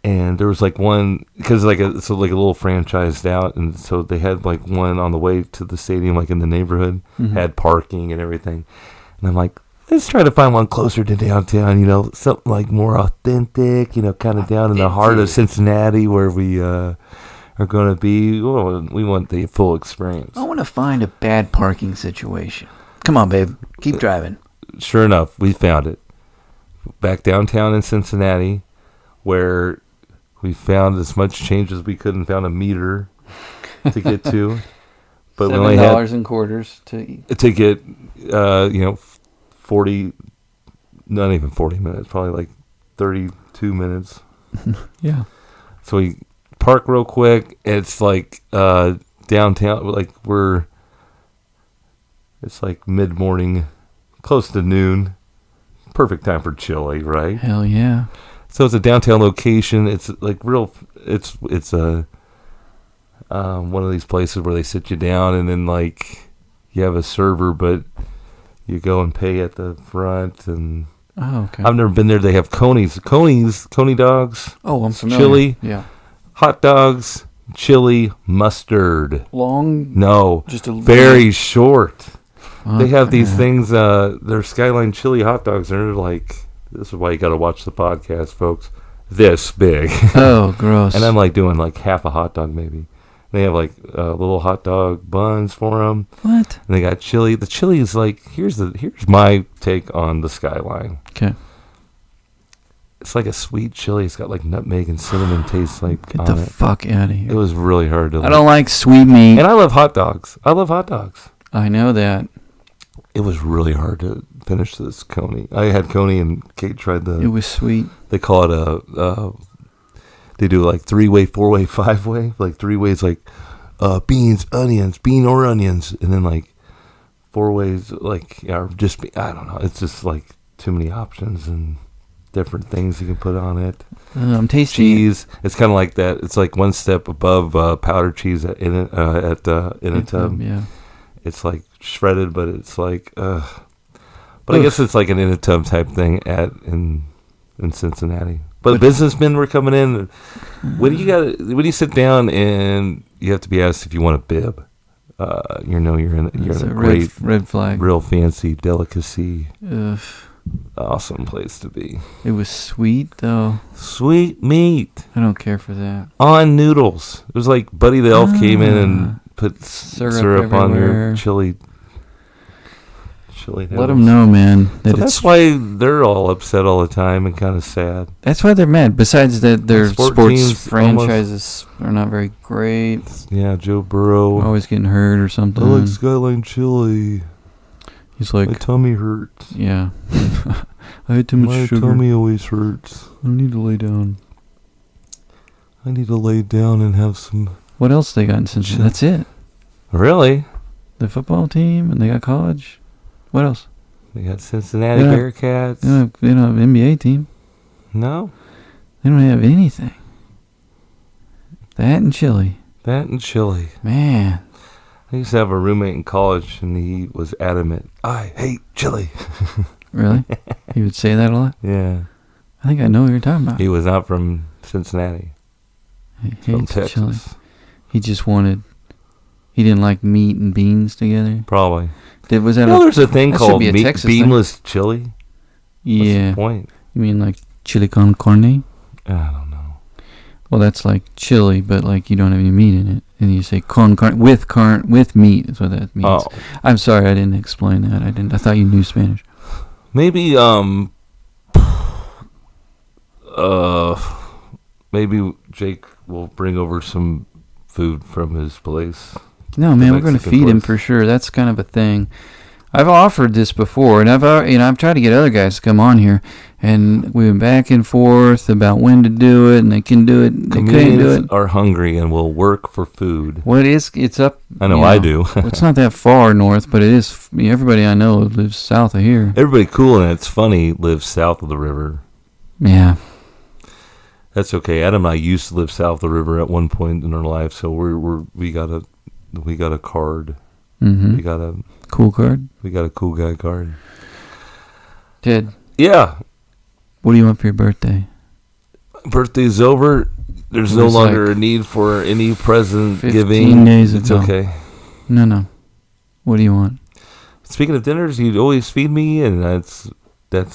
And there was like one, because like a little franchised out, and so they had like one on the way to the stadium, like in the neighborhood, had parking and everything. And I'm like, let's try to find one closer to downtown, something like more authentic, kind of down in the heart of Cincinnati where we are going to be. Well, we want the full experience. I want to find a bad parking situation. Come on, babe. Keep driving. Sure enough, we found it. Back downtown in Cincinnati, where we found as much change as we could and found a meter to get to. But we only had $7 in quarters to get, 40, not even 40 minutes, probably like 32 minutes. Yeah. So we park real quick. It's like downtown, like it's like mid-morning, close to noon. Perfect time for chili, right? Hell yeah. So it's a downtown location. It's like it's a one of these places where they sit you down and then like you have a server, but you go and pay at the front. And okay. I've never been there. They have coney dogs. Oh, I'm familiar. Chili. Yeah. Hot dogs, chili, mustard. Long? No. Just a very short. Okay. They have these things, they're Skyline chili hot dogs, and they're like, this is why you got to watch the podcast, folks, this big. Oh, gross. And I'm like doing like half a hot dog maybe. They have like little hot dog buns for them. What? And they got chili. The chili is like, here's my take on the Skyline. Okay. It's like a sweet chili. It's got like nutmeg and cinnamon taste like Get on the it. fuck out of here. It was really hard to I don't like sweet meat. And I love hot dogs. I know that. It was really hard to finish this coney. I had coney and Kate tried It was sweet. They call it they do like 3-way, 4-way, 5-way. Like 3 ways, like beans, onions, bean or onions, and then like 4 ways, like, or just I don't know. It's just like too many options and different things you can put on it. I'm tasting cheese. It's kind of like that. It's like one step above powdered cheese in a tub. Yeah. It's like shredded, but it's like. But I guess it's like an in a tub type thing in Cincinnati. But businessmen were coming in. When you sit down and you have to be asked if you want a bib, you're in a great red flag, real fancy delicacy. Ugh. Awesome place to be. It was sweet though. Sweet meat. I don't care for that. On noodles. It was like Buddy the Elf came in and put syrup on your chili. Let them know, man. That's why they're all upset all the time and kind of sad. That's why they're mad. Besides that, their sports franchises are not very great. Yeah, Joe Burrow. Always getting hurt or something. I like Skyline chili. He's like, my tummy hurts. Yeah. I had too much sugar. My tummy always hurts. I need to lay down. I need to lay down and have some... What else they got in Cincinnati? That's it. Really? The football team, and they got college. What else? They got Cincinnati Bearcats. They don't have an NBA team. No? They don't have anything. That and chili. Man. I used to have a roommate in college, and he was adamant, I hate chili. Really? He would say that a lot? Yeah. I think I know what you're talking about. He was not from Cincinnati. He hates chili. He just he didn't like meat and beans together. Probably. Was that there's a thing called beanless thing. chili. Yeah. What's the point? You mean like chili con carne? I don't know. Well, that's like chili, but like you don't have any meat in it, and you say con carne with meat. That's what that means. Oh. I'm sorry, I didn't explain that. I thought you knew Spanish. Maybe maybe Jake will bring over some food from his place. No, man, we're going to feed him for sure. That's kind of a thing. I've offered this before, and I've tried to get other guys to come on here, and we went back and forth about when to do it, and they can do it, they couldn't do it. Are hungry and will work for food. Well, it's up. I know, I do. It's not that far north, but it is. Everybody I know lives south of here. Everybody cool and it's funny lives south of the river. Yeah. That's okay. Adam and I used to live south of the river at one point in our life, so we got a card. Mm-hmm. We got a cool card. We got a cool guy card. Ted. Yeah. What do you want for your birthday? Birthday's over. There's no longer a need for any present 15 giving. 15 days it's ago. okay. No. What do you want? Speaking of dinners, you'd always feed me, and that's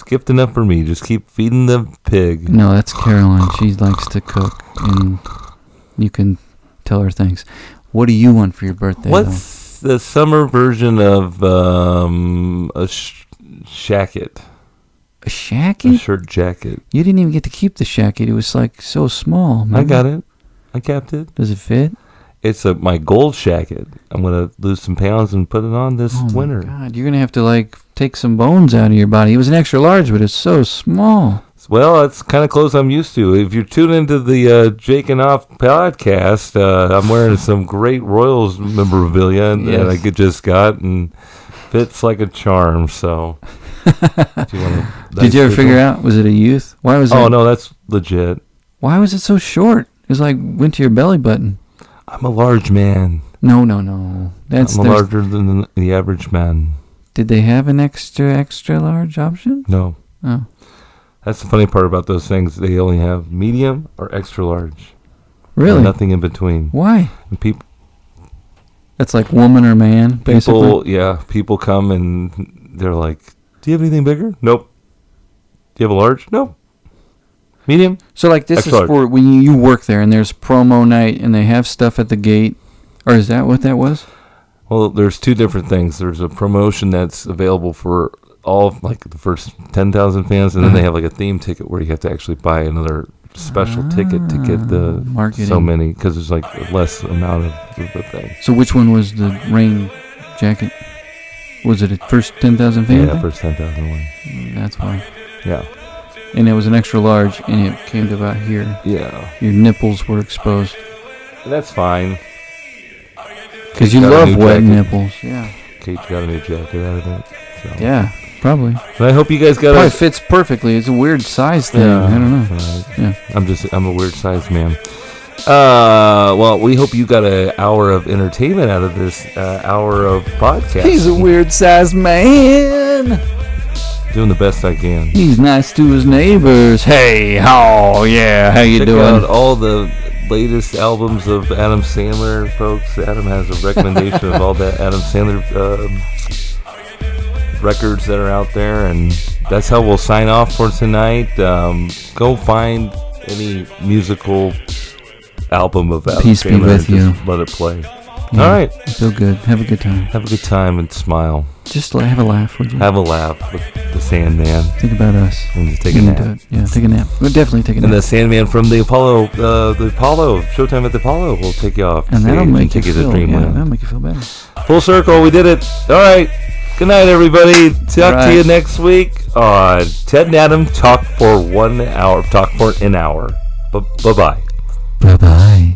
gift enough for me. Just keep feeding the pig. No, that's Caroline. She likes to cook, and you can tell her thanks. What do you want for your birthday? What's the summer version of a shacket? A shacket? A shirt jacket. You didn't even get to keep the shacket. It was like so small. Remember? I got it. I kept it. Does it fit? It's my gold shacket. I'm going to lose some pounds and put it on this winter. Oh, my God. You're going to have to, take some bones out of your body. It was an extra large, but it's so small. Well, that's kind of clothes I'm used to. If you're tuned into the Jake and Off podcast, I'm wearing some great Royals memorabilia that I just got, and fits like a charm, so... Did you ever figure out, was it a youth? Why was it? Oh, no, that's legit. Why was it so short? It was went to your belly button. I'm a large man. No. I'm larger than the average man. Did they have an extra large option? No. Oh. That's the funny part about those things. They only have medium or extra large. Really? Nothing in between. Why? And people. That's like woman or man, basically? People come and they're like, do you have anything bigger? Nope. Do you have a large? Nope. Medium? So this extra is for large. When you work there and there's promo night and they have stuff at the gate, or is that what that was? Well, there's two different things. There's a promotion that's available for all of, the first 10,000 fans, and then they have a theme ticket where you have to actually buy another special ticket to get the marketing. So many, because there's less amount of the thing. So which one was the rain jacket? Was it at first 10,000 fans? Yeah, first 10,000 one. That's why. Yeah. And it was an extra large, and it came to about here. Yeah. Your nipples were exposed. That's fine. Because you got a love new wet jacket. nipples. Yeah. Kate got a new jacket out of it. So. Yeah, probably. And I hope you guys got Probably a... fits perfectly. It's a weird size thing. I don't know. Right. Yeah. I'm a weird sized man. Well, we hope you got an hour of entertainment out of this hour of podcast. He's a weird sized man. Doing the best I can. He's nice to his neighbors. Hey, how you Check doing? out all the latest albums of Adam Sandler, folks. Adam has a recommendation of all the Adam Sandler records that are out there, and that's how we'll sign off for tonight. Go find any musical album of Adam Peace be Sandler with and you. just let it play. Yeah, All right. Feel good. Have a good time. Have a good time and smile. Just have a laugh, would you? Have a laugh with the Sandman. Think about us. And take a You nap. can do it. Yeah, take a nap. We'll definitely take a nap. And the Sandman from the Apollo, Showtime at the Apollo will take you off. And that'll stage make you take feel. to Dreamland. That'll make you feel better. Full circle, we did it. All right. Good night, everybody. Talk to you next week on Ted and Adam Talk for 1 hour. Talk for an hour. Bye-bye. Bye bye.